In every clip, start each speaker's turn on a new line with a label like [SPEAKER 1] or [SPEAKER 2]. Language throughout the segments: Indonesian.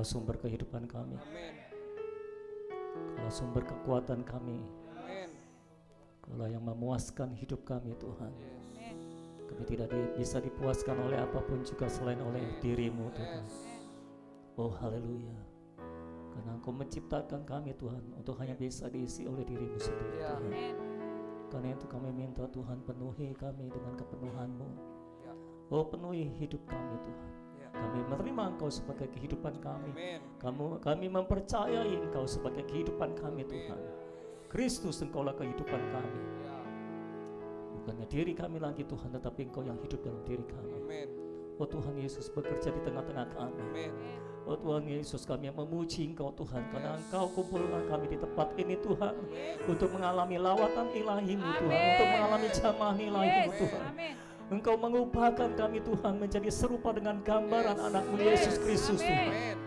[SPEAKER 1] Kaulah sumber kehidupan kami.
[SPEAKER 2] Amin.
[SPEAKER 1] Kaulah sumber kekuatan kami.
[SPEAKER 2] Amin.
[SPEAKER 1] Kaulah yang memuaskan hidup kami Tuhan.
[SPEAKER 2] Yes.
[SPEAKER 1] Kami tidak bisa dipuaskan oleh apapun juga selain oleh diri-Mu Tuhan. Oh haleluya. Karena Engkau menciptakan kami Tuhan untuk hanya bisa diisi oleh diri-Mu sendiri
[SPEAKER 2] Ya.
[SPEAKER 1] Tuhan. Karena itu kami minta Tuhan penuhi kami dengan kepenuhan-Mu.
[SPEAKER 2] Ya.
[SPEAKER 1] Oh penuhi hidup kami Tuhan.
[SPEAKER 2] Ya.
[SPEAKER 1] Kami menerima Engkau sebagai kehidupan kami.
[SPEAKER 2] Amin.
[SPEAKER 1] Kami mempercayai Engkau sebagai kehidupan kami Tuhan. Kristus Engkaulah kehidupan kami.
[SPEAKER 2] Ya.
[SPEAKER 1] Bukannya diri kami lagi Tuhan, tetapi Engkau yang hidup dalam diri kami.
[SPEAKER 2] Amin.
[SPEAKER 1] Oh Tuhan Yesus bekerja di tengah-tengah kami.
[SPEAKER 2] Amin.
[SPEAKER 1] Oh Tuhan Yesus, kami yang memuji Engkau Tuhan, karena Engkau kumpulkan kami di tempat ini Tuhan, untuk mengalami lawatan ilahi-Mu Tuhan, untuk mengalami jamah ilahi-Mu Tuhan. Engkau mengubahkan kami Tuhan menjadi serupa dengan gambaran anak-Mu Yesus Kristus Tuhan.
[SPEAKER 2] Amin.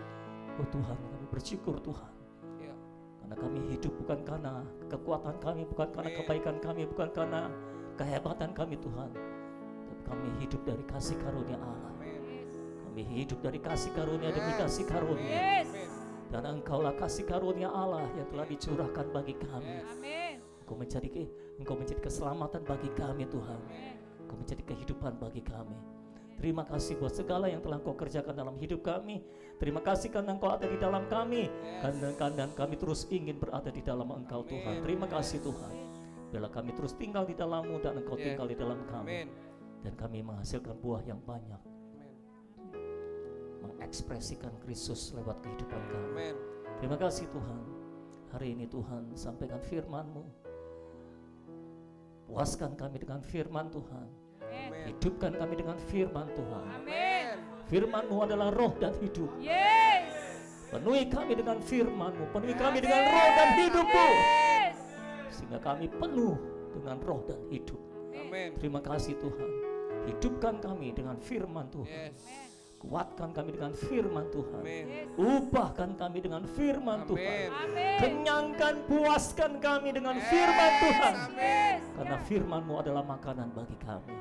[SPEAKER 1] Oh Tuhan, kami bersyukur Tuhan,
[SPEAKER 2] Ya.
[SPEAKER 1] karena kami hidup bukan karena kekuatan kami, bukan karena kebaikan kami, bukan karena kehebatan kami Tuhan, tapi kami hidup dari kasih karunia Allah. Kami hidup dari kasih karunia demi kasih karunia. Dan Engkaulah kasih karunia Allah yang telah dicurahkan bagi kami. Engkau menjadi keselamatan bagi kami Tuhan. Engkau menjadi kehidupan bagi kami. Terima kasih buat segala yang telah Engkau kerjakan dalam hidup kami. Terima kasih karena Engkau ada di dalam kami. Dan kami terus ingin berada di dalam Engkau Tuhan. Terima kasih Tuhan. Bila kami terus tinggal di dalam-Mu dan Engkau tinggal di dalam kami. Dan kami menghasilkan buah yang banyak, mengekspresikan Kristus lewat kehidupan kami.
[SPEAKER 2] Amin.
[SPEAKER 1] Terima kasih Tuhan. Hari ini Tuhan sampaikan firman-Mu. Puaskan kami dengan firman Tuhan.
[SPEAKER 2] Amin.
[SPEAKER 1] Hidupkan kami dengan firman Tuhan.
[SPEAKER 2] Amin.
[SPEAKER 1] Firman-Mu adalah roh dan hidup.
[SPEAKER 3] Yes.
[SPEAKER 1] Penuhi kami dengan firman-Mu. Penuhi kami dengan roh dan hidup-Mu.
[SPEAKER 3] Yes.
[SPEAKER 1] Sehingga kami penuh dengan roh dan hidup.
[SPEAKER 2] Amin.
[SPEAKER 1] Terima kasih Tuhan. Hidupkan kami dengan firman Tuhan.
[SPEAKER 2] Yes.
[SPEAKER 1] Kuatkan kami dengan firman Tuhan.
[SPEAKER 2] Amin.
[SPEAKER 1] Ubahkan kami dengan firman Tuhan.
[SPEAKER 3] Amin.
[SPEAKER 1] Kenyangkan, puaskan kami dengan firman Tuhan.
[SPEAKER 2] Amin.
[SPEAKER 1] Karena firman-Mu adalah makanan bagi kami.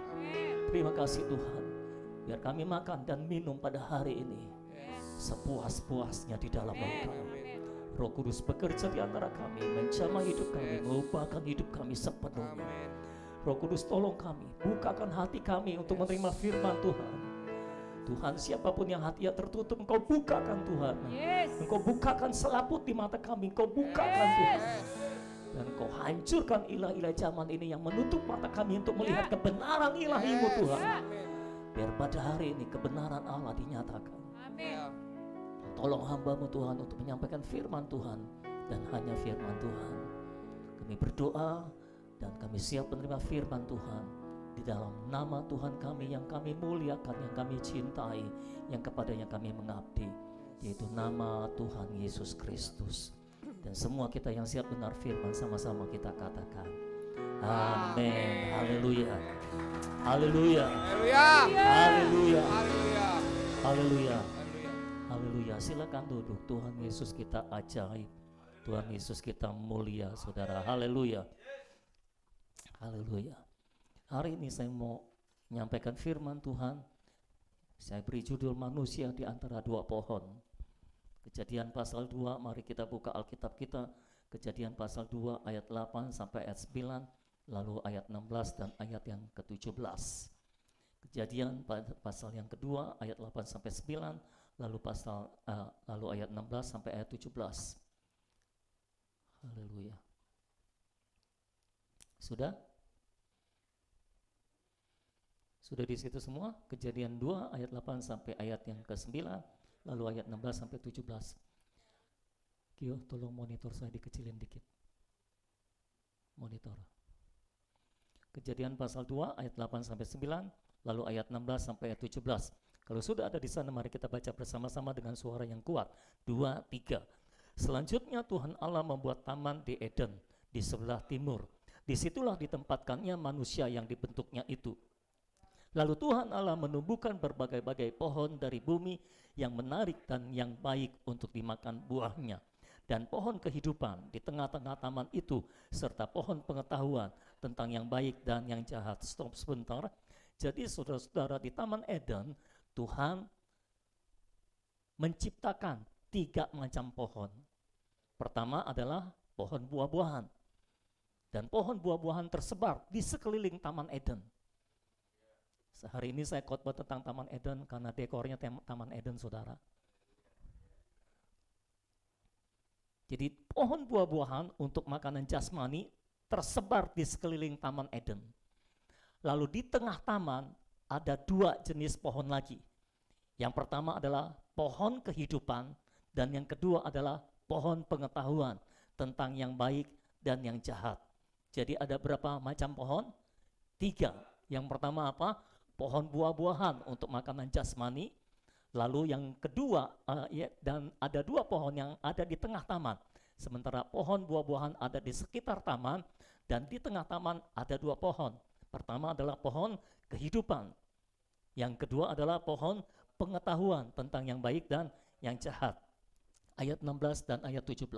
[SPEAKER 1] Terima kasih Tuhan. Biar kami makan dan minum pada hari ini sepuas-puasnya di dalam Engkau. Roh Kudus bekerja di antara kami, menjamah hidup kami, mengubahkan hidup kami sepenuhnya.
[SPEAKER 2] Amin.
[SPEAKER 1] Roh Kudus tolong kami, bukakan hati kami untuk menerima firman Tuhan. Tuhan, siapapun yang hatinya tertutup, Engkau bukakan Tuhan.
[SPEAKER 3] Yes.
[SPEAKER 1] Engkau bukakan selaput di mata kami, Engkau bukakan Tuhan. Dan Engkau hancurkan ilah-ilah zaman ini yang menutup mata kami untuk melihat kebenaran ilahi-Mu Tuhan. Biar pada hari ini kebenaran Allah dinyatakan.
[SPEAKER 3] Amin.
[SPEAKER 1] Tolong hamba-Mu Tuhan untuk menyampaikan firman Tuhan dan hanya firman Tuhan. Kami berdoa dan kami siap menerima firman Tuhan di dalam nama Tuhan kami yang kami muliakan, yang kami cintai, yang kepadanya kami mengabdi, yaitu nama Tuhan Yesus Kristus. Dan semua kita yang siap benar firman sama-sama kita katakan amin. Haleluya. Haleluya.
[SPEAKER 2] Haleluya.
[SPEAKER 1] Haleluya.
[SPEAKER 2] Haleluya.
[SPEAKER 1] Haleluya. Haleluya. Silakan duduk. Tuhan Yesus kita ajaib. Tuhan Yesus kita mulia, saudara. Haleluya. Haleluya. Hari ini saya mau menyampaikan firman Tuhan. Saya beri judul manusia di antara dua pohon. Kejadian pasal 2, mari kita buka Alkitab kita. Kejadian pasal 2 ayat 8 sampai ayat 9, lalu ayat 16 dan ayat yang ke-17. Kejadian pasal yang kedua ayat 8 sampai 9, lalu ayat 16 sampai ayat 17. Haleluya. Sudah? Sudah di situ semua? Kejadian 2 ayat 8 sampai ayat yang ke-9, lalu ayat 16 sampai 17. Kyo, tolong monitor saya dikecilin dikit. Monitor. Kejadian pasal 2 ayat 8 sampai 9, lalu ayat 16 sampai ayat 17. Kalau sudah ada di sana, mari kita baca bersama-sama dengan suara yang kuat. 2, 3. Selanjutnya Tuhan Allah membuat taman di Eden di sebelah timur. Disitulah ditempatkannya manusia yang dibentuknya itu. Lalu Tuhan Allah menumbuhkan berbagai-bagai pohon dari bumi yang menarik dan yang baik untuk dimakan buahnya. Dan pohon kehidupan di tengah-tengah taman itu, serta pohon pengetahuan tentang yang baik dan yang jahat. Stop sebentar. Jadi saudara-saudara, di Taman Eden, Tuhan menciptakan 3 macam pohon. Pertama adalah pohon buah-buahan. Dan pohon buah-buahan tersebar di sekeliling Taman Eden. Hari ini saya khotbah tentang Taman Eden karena dekornya Taman Eden, saudara. Jadi pohon buah-buahan untuk makanan jasmani tersebar di sekeliling Taman Eden. Lalu di tengah taman ada 2 jenis pohon lagi. Yang pertama adalah pohon kehidupan dan yang kedua adalah pohon pengetahuan tentang yang baik dan yang jahat. Jadi ada berapa macam pohon? 3. Yang pertama apa? Pohon buah-buahan untuk makanan jasmani. Lalu yang kedua, dan ada 2 pohon yang ada di tengah taman. Sementara pohon buah-buahan ada di sekitar taman, dan di tengah taman ada 2 pohon. Pertama adalah pohon kehidupan. Yang kedua adalah pohon pengetahuan tentang yang baik dan yang jahat. Ayat 16 dan ayat 17.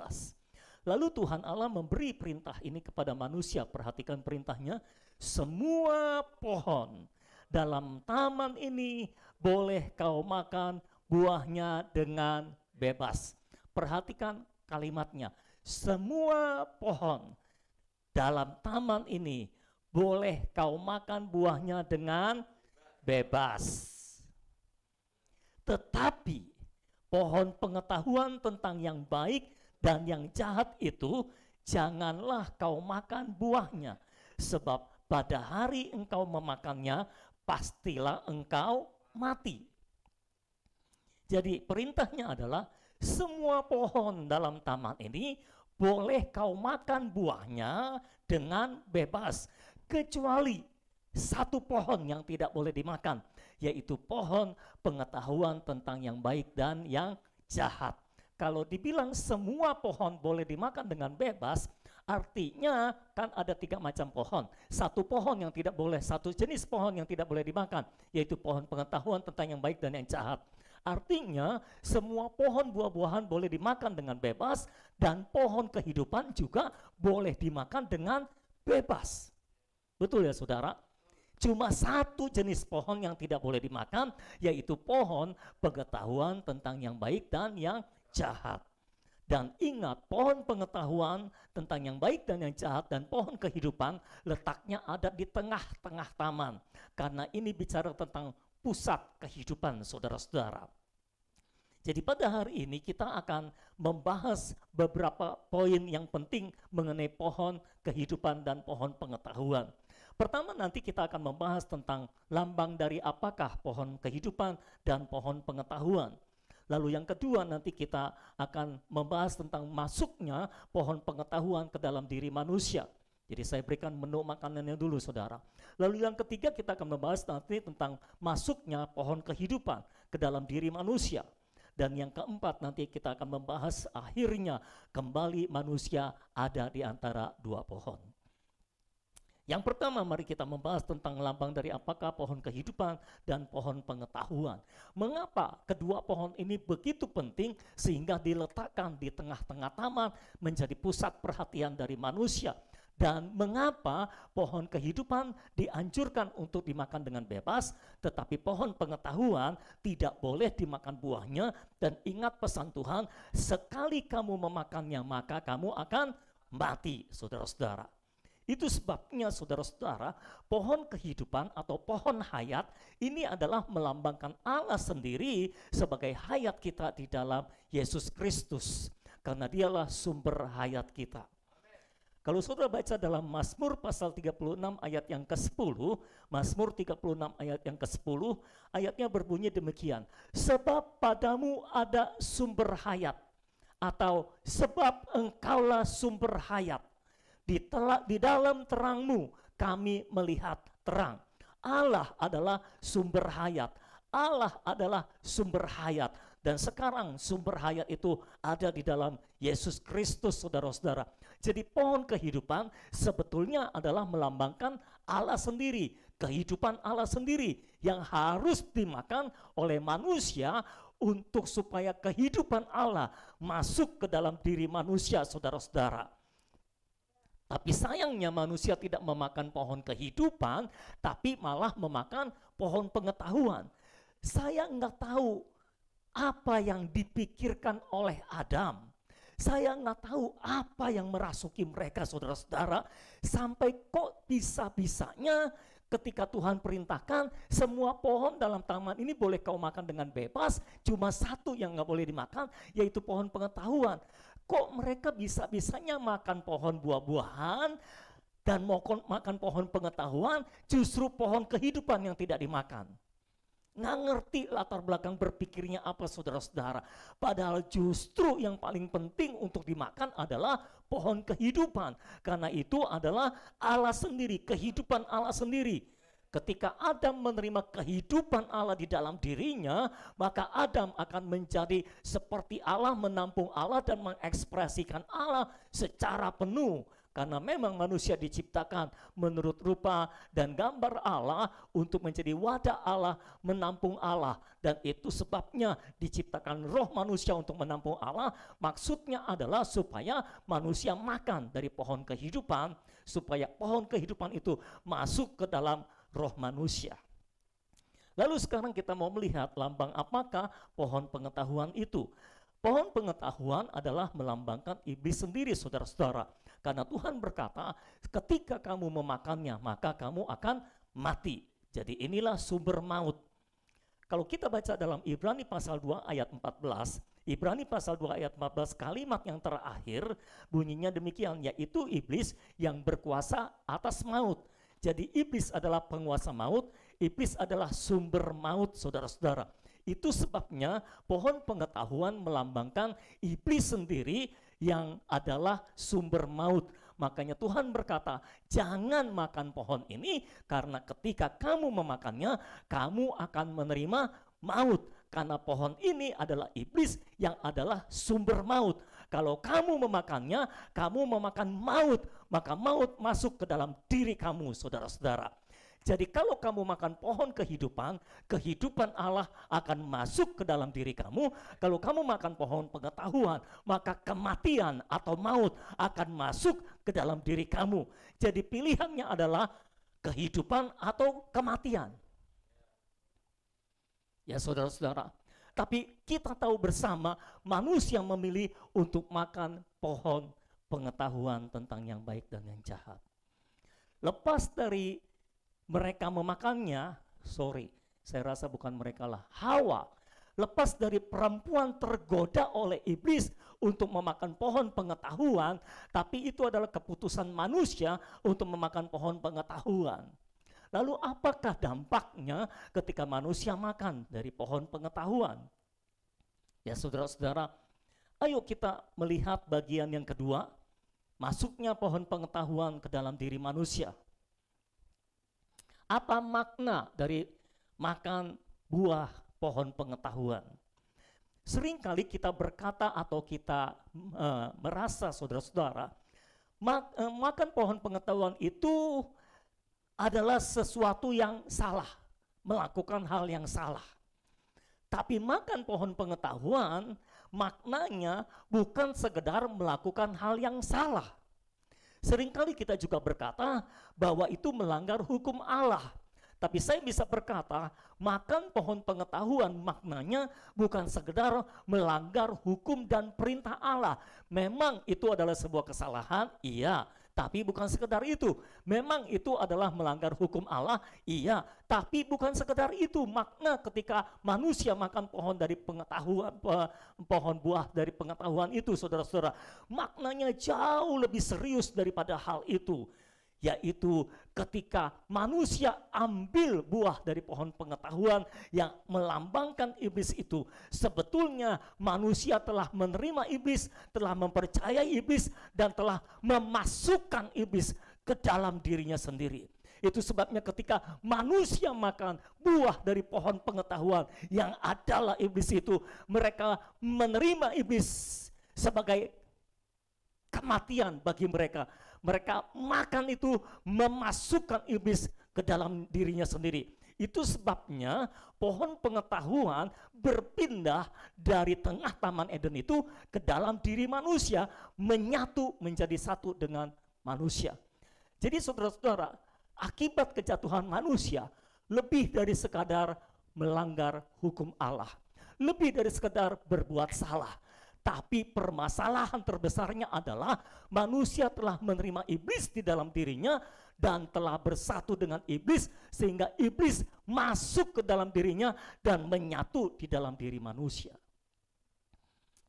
[SPEAKER 1] Lalu Tuhan Allah memberi perintah ini kepada manusia. Perhatikan perintahnya. Semua pohon dalam taman ini boleh kau makan buahnya dengan bebas. Perhatikan kalimatnya. Semua pohon dalam taman ini boleh kau makan buahnya dengan bebas. Tetapi pohon pengetahuan tentang yang baik dan yang jahat itu janganlah kau makan buahnya. Sebab pada hari engkau memakannya pastilah engkau mati. Jadi perintahnya adalah semua pohon dalam taman ini boleh kau makan buahnya dengan bebas. Kecuali 1 pohon yang tidak boleh dimakan, yaitu pohon pengetahuan tentang yang baik dan yang jahat. Kalau dibilang semua pohon boleh dimakan dengan bebas, artinya kan ada 3 macam pohon. 1 pohon yang tidak boleh, 1 jenis pohon yang tidak boleh dimakan, yaitu pohon pengetahuan tentang yang baik dan yang jahat. Artinya semua pohon buah-buahan boleh dimakan dengan bebas, dan pohon kehidupan juga boleh dimakan dengan bebas. Betul ya saudara? Cuma 1 jenis pohon yang tidak boleh dimakan, yaitu pohon pengetahuan tentang yang baik dan yang jahat. Dan ingat, pohon pengetahuan tentang yang baik dan yang jahat dan pohon kehidupan letaknya ada di tengah-tengah taman. Karena ini bicara tentang pusat kehidupan saudara-saudara. Jadi pada hari ini kita akan membahas beberapa poin yang penting mengenai pohon kehidupan dan pohon pengetahuan. Pertama nanti kita akan membahas tentang lambang dari apakah pohon kehidupan dan pohon pengetahuan. Lalu yang kedua nanti kita akan membahas tentang masuknya pohon pengetahuan ke dalam diri manusia. Jadi saya berikan menu makanannya dulu saudara. Lalu yang ketiga kita akan membahas nanti tentang masuknya pohon kehidupan ke dalam diri manusia. Dan yang keempat nanti kita akan membahas akhirnya kembali manusia ada di antara 2 pohon. Yang pertama mari kita membahas tentang lambang dari apakah pohon kehidupan dan pohon pengetahuan. Mengapa kedua pohon ini begitu penting sehingga diletakkan di tengah-tengah taman menjadi pusat perhatian dari manusia. Dan mengapa pohon kehidupan dianjurkan untuk dimakan dengan bebas, tetapi pohon pengetahuan tidak boleh dimakan buahnya. Dan ingat pesan Tuhan, sekali kamu memakannya maka kamu akan mati, saudara-saudara. Itu sebabnya saudara-saudara, pohon kehidupan atau pohon hayat ini adalah melambangkan Allah sendiri sebagai hayat kita di dalam Yesus Kristus. Karena dialah sumber hayat kita. Kalau saudara baca dalam Mazmur pasal 36 ayat yang ke-10, Mazmur 36 ayat yang ke-10, ayatnya berbunyi demikian. Sebab padamu ada sumber hayat, atau sebab engkaulah sumber hayat. Di dalam terangmu kami melihat terang. Allah adalah sumber hayat. Allah adalah sumber hayat. Dan sekarang sumber hayat itu ada di dalam Yesus Kristus, saudara-saudara. Jadi pohon kehidupan sebetulnya adalah melambangkan Allah sendiri. Kehidupan Allah sendiri yang harus dimakan oleh manusia untuk supaya kehidupan Allah masuk ke dalam diri manusia, saudara-saudara. Tapi sayangnya manusia tidak memakan pohon kehidupan, tapi malah memakan pohon pengetahuan. Saya enggak tahu apa yang dipikirkan oleh Adam. Saya nggak tahu apa yang merasuki mereka, saudara-saudara, sampai kok bisa-bisanya ketika Tuhan perintahkan semua pohon dalam taman ini boleh kau makan dengan bebas, cuma satu yang nggak boleh dimakan, yaitu pohon pengetahuan. Kok mereka bisa-bisanya makan pohon buah-buahan dan makan pohon pengetahuan, justru pohon kehidupan yang tidak dimakan? Nggak ngerti latar belakang berpikirnya apa, saudara-saudara. Padahal justru yang paling penting untuk dimakan adalah pohon kehidupan. Karena itu adalah Allah sendiri, kehidupan Allah sendiri. Ketika Adam menerima kehidupan Allah di dalam dirinya, maka Adam akan menjadi seperti Allah, menampung Allah dan mengekspresikan Allah secara penuh. Karena memang manusia diciptakan menurut rupa dan gambar Allah untuk menjadi wadah Allah, menampung Allah. Dan itu sebabnya diciptakan roh manusia untuk menampung Allah. Maksudnya adalah supaya manusia makan dari pohon kehidupan, supaya pohon kehidupan itu masuk ke dalam roh manusia. Lalu sekarang kita mau melihat lambang apakah pohon pengetahuan itu. Pohon pengetahuan adalah melambangkan iblis sendiri, saudara-saudara. Karena Tuhan berkata, ketika kamu memakannya, maka kamu akan mati. Jadi inilah sumber maut. Kalau kita baca dalam Ibrani pasal 2 ayat 14, Ibrani pasal 2 ayat 14, kalimat yang terakhir bunyinya demikian, yaitu iblis yang berkuasa atas maut. Jadi iblis adalah penguasa maut, iblis adalah sumber maut, saudara-saudara. Itu sebabnya pohon pengetahuan melambangkan iblis sendiri yang adalah sumber maut. Makanya Tuhan berkata, jangan makan pohon ini, karena ketika kamu memakannya, kamu akan menerima maut. Karena pohon ini adalah iblis yang adalah sumber maut. Kalau kamu memakannya, kamu memakan maut, maka maut masuk ke dalam diri kamu, saudara-saudara. Jadi kalau kamu makan pohon kehidupan, kehidupan Allah akan masuk ke dalam diri kamu. Kalau kamu makan pohon pengetahuan, maka kematian atau maut akan masuk ke dalam diri kamu. Jadi pilihannya adalah kehidupan atau kematian. Ya saudara-saudara, tapi kita tahu bersama manusia memilih untuk makan pohon pengetahuan tentang yang baik dan yang jahat. Lepas dari mereka memakannya, saya rasa bukan mereka lah, Hawa. Lepas dari perempuan tergoda oleh iblis untuk memakan pohon pengetahuan, tapi itu adalah keputusan manusia untuk memakan pohon pengetahuan. Lalu apakah dampaknya ketika manusia makan dari pohon pengetahuan? Ya saudara-saudara, ayo kita melihat bagian yang kedua, masuknya pohon pengetahuan ke dalam diri manusia. Apa makna dari makan buah pohon pengetahuan? Seringkali kita berkata atau kita merasa, saudara-saudara, makan pohon pengetahuan itu adalah sesuatu yang salah, melakukan hal yang salah. Tapi makan pohon pengetahuan maknanya bukan sekedar melakukan hal yang salah. Seringkali kita juga berkata bahwa itu melanggar hukum Allah. Tapi saya bisa berkata, makan pohon pengetahuan maknanya bukan sekedar melanggar hukum dan perintah Allah. Memang itu adalah sebuah kesalahan, iya. Tapi bukan sekedar itu. Memang itu adalah melanggar hukum Allah, iya. Tapi bukan sekedar itu. Makna ketika manusia makan pohon dari pengetahuan, pohon buah dari pengetahuan itu, saudara-saudara, maknanya jauh lebih serius daripada hal itu. Yaitu ketika manusia ambil buah dari pohon pengetahuan yang melambangkan iblis itu, sebetulnya manusia telah menerima iblis, telah mempercayai iblis, dan telah memasukkan iblis ke dalam dirinya sendiri. Itu sebabnya ketika manusia makan buah dari pohon pengetahuan yang adalah iblis itu, mereka menerima iblis sebagai kematian bagi mereka. Mereka makan itu memasukkan iblis ke dalam dirinya sendiri. Itu sebabnya pohon pengetahuan berpindah dari tengah Taman Eden itu ke dalam diri manusia, menyatu menjadi satu dengan manusia. Jadi saudara-saudara, akibat kejatuhan manusia lebih dari sekadar melanggar hukum Allah. lebih dari sekedar berbuat salah. Tapi permasalahan terbesarnya adalah manusia telah menerima iblis di dalam dirinya dan telah bersatu dengan iblis, sehingga iblis masuk ke dalam dirinya dan menyatu di dalam diri manusia.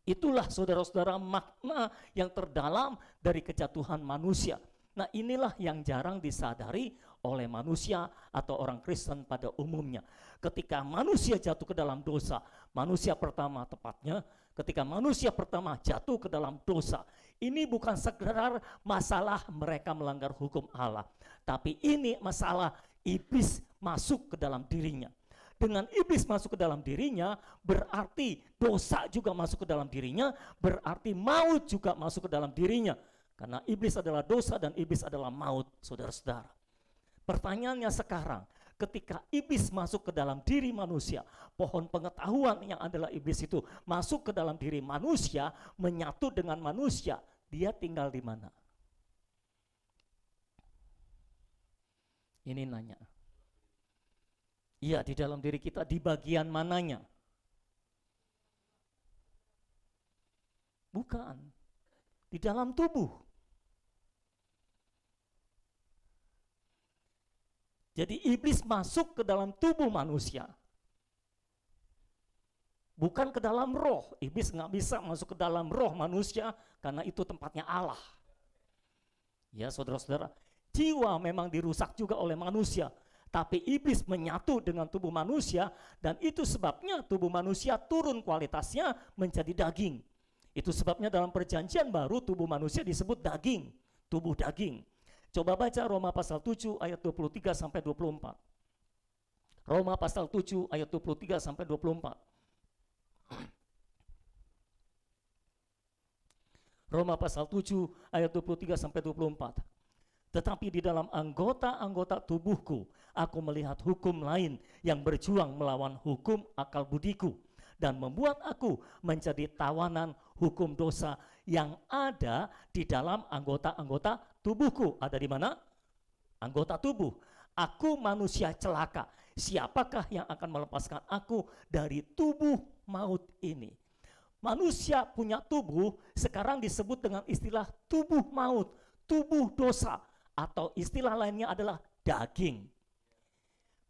[SPEAKER 1] Itulah saudara-saudara makna yang terdalam dari kejatuhan manusia. Nah, inilah yang jarang disadari oleh manusia atau orang Kristen pada umumnya. Ketika manusia jatuh ke dalam dosa, manusia pertama tepatnya, ketika manusia pertama jatuh ke dalam dosa, ini bukan sekedar masalah mereka melanggar hukum Allah, tapi ini masalah iblis masuk ke dalam dirinya. Dengan iblis masuk ke dalam dirinya, berarti dosa juga masuk ke dalam dirinya, berarti maut juga masuk ke dalam dirinya. Karena iblis adalah dosa dan iblis adalah maut, saudara-saudara. Pertanyaannya sekarang, ketika iblis masuk ke dalam diri manusia, pohon pengetahuan yang adalah iblis itu masuk ke dalam diri manusia, menyatu dengan manusia, dia tinggal di mana? Ini nanya. Iya, di dalam diri kita, di bagian mananya? Bukan. Di dalam tubuh. Jadi iblis masuk ke dalam tubuh manusia. Bukan ke dalam roh. Iblis nggak bisa masuk ke dalam roh manusia karena itu tempatnya Allah. Ya saudara-saudara, jiwa memang dirusak juga oleh manusia. Tapi iblis menyatu dengan tubuh manusia dan itu sebabnya tubuh manusia turun kualitasnya menjadi daging. Itu sebabnya dalam perjanjian baru tubuh manusia disebut daging, tubuh daging. Coba baca Roma pasal 7 ayat 23 sampai 24. Roma pasal 7 ayat 23 sampai 24. Roma pasal 7 ayat 23 sampai 24. Tetapi di dalam anggota-anggota tubuhku aku melihat hukum lain yang berjuang melawan hukum akal budiku dan membuat aku menjadi tawanan hukum dosa yang ada di dalam anggota-anggota tubuhku. Ada di mana? Anggota tubuh. Aku manusia celaka. Siapakah yang akan melepaskan aku dari tubuh maut ini? Manusia punya tubuh sekarang disebut dengan istilah tubuh maut, tubuh dosa, atau istilah lainnya adalah daging.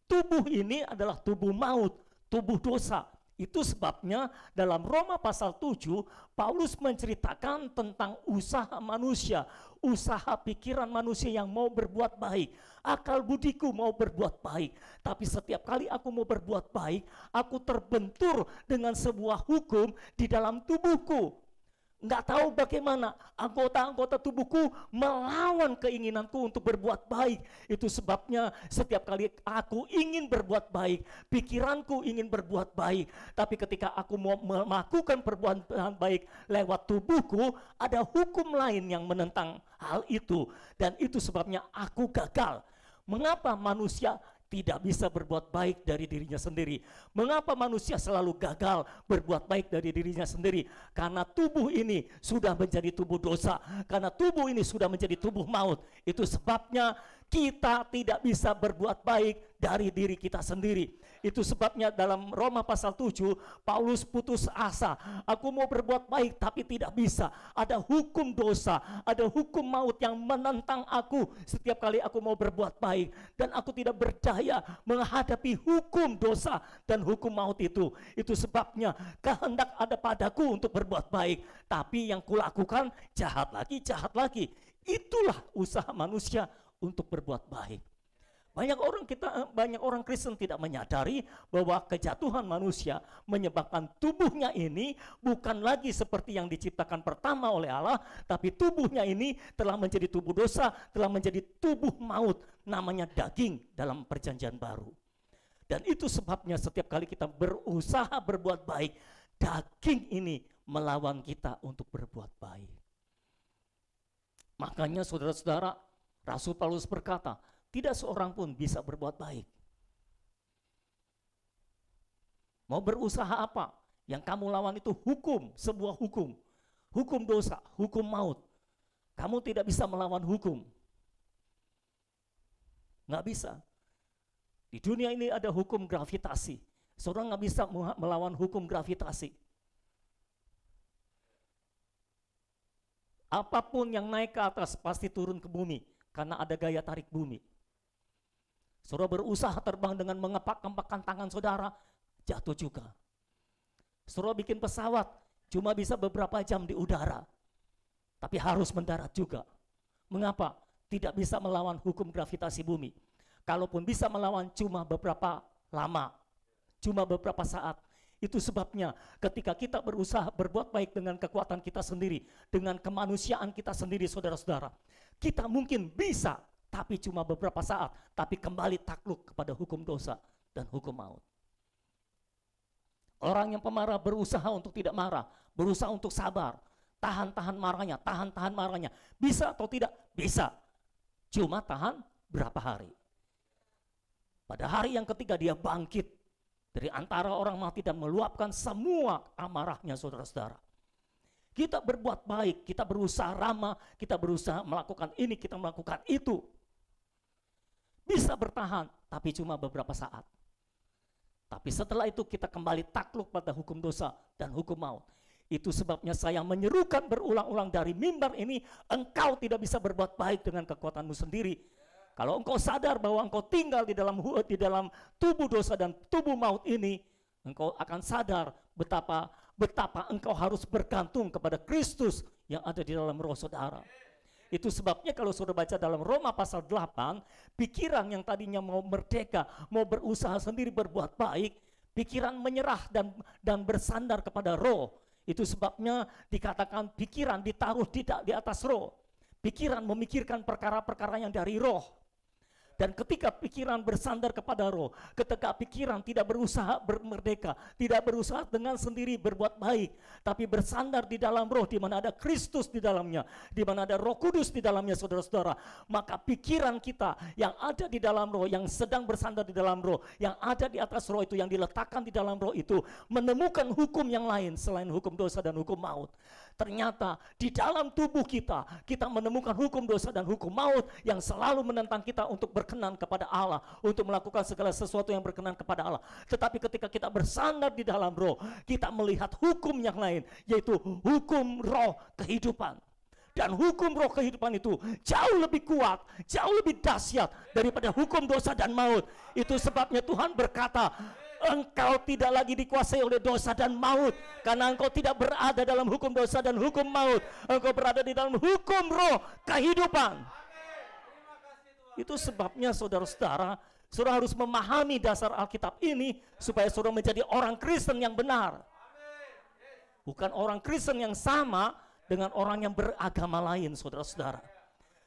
[SPEAKER 1] Tubuh ini adalah tubuh maut, tubuh dosa. Itu sebabnya dalam Roma pasal 7 Paulus menceritakan tentang usaha manusia, usaha pikiran manusia yang mau berbuat baik. Akal budiku mau berbuat baik, tapi setiap kali aku mau berbuat baik, aku terbentur dengan sebuah hukum di dalam tubuhku. Nggak tahu bagaimana anggota-anggota tubuhku melawan keinginanku untuk berbuat baik. Itu sebabnya setiap kali aku ingin berbuat baik, pikiranku ingin berbuat baik, tapi ketika aku mau melakukan perbuatan baik lewat tubuhku, ada hukum lain yang menentang hal itu. Dan itu sebabnya aku gagal. Mengapa manusia tidak bisa berbuat baik dari dirinya sendiri? Mengapa manusia selalu gagal berbuat baik dari dirinya sendiri? Karena tubuh ini sudah menjadi tubuh dosa, karena tubuh ini sudah menjadi tubuh maut. Itu sebabnya kita tidak bisa berbuat baik dari diri kita sendiri. Itu sebabnya dalam Roma pasal 7 Paulus putus asa. Aku mau berbuat baik tapi tidak bisa. Ada hukum dosa, ada hukum maut yang menentang aku setiap kali aku mau berbuat baik. Dan aku tidak berdaya menghadapi hukum dosa dan hukum maut itu. Itu sebabnya kehendak ada padaku untuk berbuat baik, tapi yang kulakukan jahat lagi, jahat lagi. Itulah usaha manusia untuk berbuat baik. Banyak orang Kristen tidak menyadari bahwa kejatuhan manusia menyebabkan tubuhnya ini bukan lagi seperti yang diciptakan pertama oleh Allah, tapi tubuhnya ini telah menjadi tubuh dosa, telah menjadi tubuh maut, namanya daging dalam perjanjian baru. Dan itu sebabnya setiap kali kita berusaha berbuat baik, daging ini melawan kita untuk berbuat baik. Makanya saudara-saudara, Rasul Paulus berkata, tidak seorang pun bisa berbuat baik. Mau berusaha apa? Yang kamu lawan itu hukum, sebuah hukum. Hukum dosa, hukum maut. Kamu tidak bisa melawan hukum. Nggak bisa. Di dunia ini ada hukum gravitasi. Saudara nggak bisa melawan hukum gravitasi. Apapun yang naik ke atas pasti turun ke bumi, karena ada gaya tarik bumi. Saudara berusaha terbang dengan mengepak-ngepakkan tangan saudara, jatuh juga. Saudara bikin pesawat, cuma bisa beberapa jam di udara, tapi harus mendarat juga. Mengapa? Tidak bisa melawan hukum gravitasi bumi. Kalaupun bisa melawan, cuma beberapa lama, cuma beberapa saat. Itu sebabnya ketika kita berusaha berbuat baik dengan kekuatan kita sendiri, dengan kemanusiaan kita sendiri, saudara-saudara, kita mungkin bisa, tapi cuma beberapa saat, tapi kembali takluk kepada hukum dosa dan hukum maut. Orang yang pemarah berusaha untuk tidak marah, berusaha untuk sabar, tahan-tahan marahnya, tahan-tahan marahnya. Bisa atau tidak? Bisa. Cuma tahan berapa hari. Pada hari yang ketiga dia bangkit dari antara orang mati dan meluapkan semua amarahnya, saudara-saudara. Kita berbuat baik, kita berusaha ramah, kita berusaha melakukan ini, kita melakukan itu. Bisa bertahan, tapi cuma beberapa saat. Tapi setelah itu kita kembali takluk pada hukum dosa dan hukum maut. Itu sebabnya saya menyerukan berulang-ulang dari mimbar ini, engkau tidak bisa berbuat baik dengan kekuatanmu sendiri. Kalau engkau sadar bahwa engkau tinggal di dalam tubuh dosa dan tubuh maut ini, engkau akan sadar betapa engkau harus bergantung kepada Kristus yang ada di dalam roh saudara. Itu sebabnya kalau saudara baca dalam Roma pasal 8, pikiran yang tadinya mau merdeka, mau berusaha sendiri berbuat baik, pikiran menyerah dan bersandar kepada roh. Itu sebabnya dikatakan pikiran ditaruh tidak di atas roh. Pikiran memikirkan perkara-perkara yang dari roh. Dan ketika pikiran bersandar kepada roh, ketika pikiran tidak berusaha merdeka, tidak berusaha dengan sendiri berbuat baik, tapi bersandar di dalam roh, di mana ada Kristus di dalamnya, di mana ada Roh Kudus di dalamnya, saudara-saudara, maka pikiran kita yang ada di dalam roh, yang sedang bersandar di dalam roh, yang ada di atas roh itu, yang diletakkan di dalam roh itu, menemukan hukum yang lain selain hukum dosa dan hukum maut. Ternyata di dalam tubuh kita menemukan hukum dosa dan hukum maut yang selalu menentang kita untuk berkenan kepada Allah, untuk melakukan segala sesuatu yang berkenan kepada Allah. Tetapi ketika kita bersandar di dalam roh, kita melihat hukum yang lain, yaitu hukum roh kehidupan. Dan hukum roh kehidupan itu jauh lebih kuat, jauh lebih dahsyat daripada hukum dosa dan maut. Itu sebabnya Tuhan berkata, engkau tidak lagi dikuasai oleh dosa dan maut, karena engkau tidak berada dalam hukum dosa dan hukum maut. Engkau berada di dalam hukum roh kehidupan. Itu sebabnya saudara-saudara, saudara harus memahami dasar Alkitab ini supaya saudara menjadi orang Kristen yang benar. Bukan orang Kristen yang sama dengan orang yang beragama lain, saudara-saudara.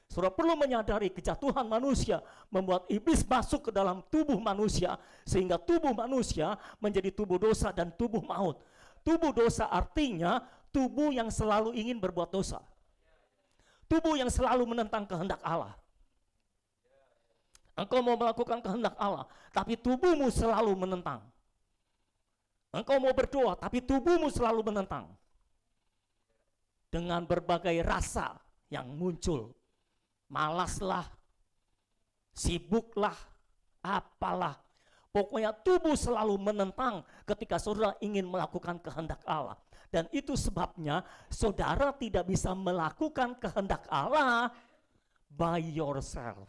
[SPEAKER 1] Saudara perlu menyadari kejatuhan manusia membuat iblis masuk ke dalam tubuh manusia, sehingga tubuh manusia menjadi tubuh dosa dan tubuh maut. Tubuh dosa artinya tubuh yang selalu ingin berbuat dosa. Tubuh yang selalu menentang kehendak Allah. Engkau mau melakukan kehendak Allah, tapi tubuhmu selalu menentang. Engkau mau berdoa, tapi tubuhmu selalu menentang. Dengan berbagai rasa yang muncul. Malaslah, sibuklah, apalah. Pokoknya tubuh selalu menentang ketika saudara ingin melakukan kehendak Allah. Dan itu sebabnya saudara tidak bisa melakukan kehendak Allah by yourself.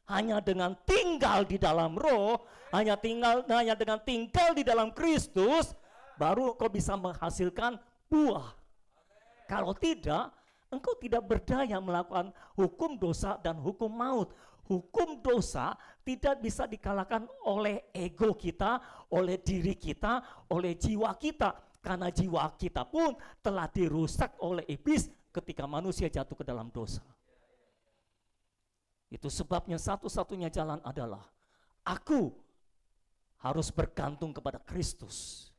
[SPEAKER 1] Hanya dengan tinggal di dalam roh, hanya dengan tinggal di dalam Kristus, baru kau bisa menghasilkan buah. Kalau tidak, engkau tidak berdaya melakukan hukum dosa dan hukum maut. Hukum dosa tidak bisa dikalahkan oleh ego kita, oleh diri kita, oleh jiwa kita. Karena jiwa kita pun telah dirusak oleh iblis ketika manusia jatuh ke dalam dosa. Itu sebabnya satu-satunya jalan adalah aku harus bergantung kepada Kristus.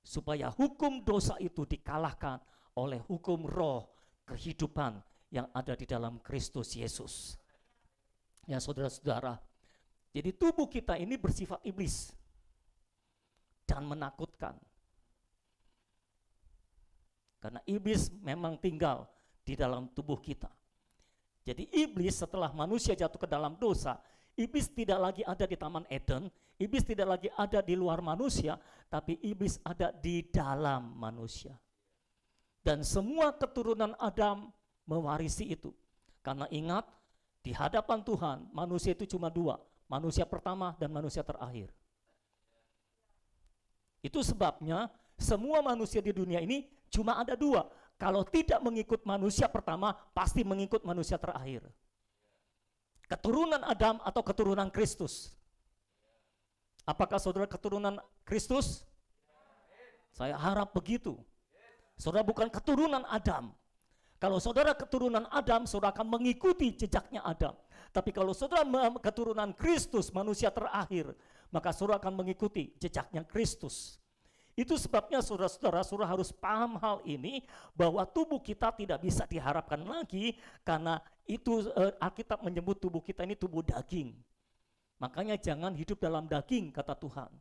[SPEAKER 1] Supaya hukum dosa itu dikalahkan oleh hukum roh kehidupan yang ada di dalam Kristus Yesus. Ya saudara-saudara, jadi tubuh kita ini bersifat iblis dan menakutkan. Karena iblis memang tinggal di dalam tubuh kita. Jadi iblis setelah manusia jatuh ke dalam dosa, Iblis tidak lagi ada di Taman Eden, iblis tidak lagi ada di luar manusia, tapi iblis ada di dalam manusia. Dan semua keturunan Adam mewarisi itu. Karena ingat, di hadapan Tuhan manusia itu cuma dua, manusia pertama dan manusia terakhir. Itu sebabnya semua manusia di dunia ini cuma ada dua. Kalau tidak mengikut manusia pertama, pasti mengikut manusia terakhir. Keturunan Adam atau keturunan Kristus. Apakah saudara keturunan Kristus? Saya harap begitu. Saudara bukan keturunan Adam. Kalau saudara keturunan Adam, saudara akan mengikuti jejaknya Adam. Tapi kalau saudara keturunan Kristus, manusia terakhir, maka saudara akan mengikuti jejaknya Kristus. Itu sebabnya saudara-saudara harus paham hal ini, bahwa tubuh kita tidak bisa diharapkan lagi, karena itu Alkitab menyebut tubuh kita ini tubuh daging. Makanya jangan hidup dalam daging, kata Tuhan.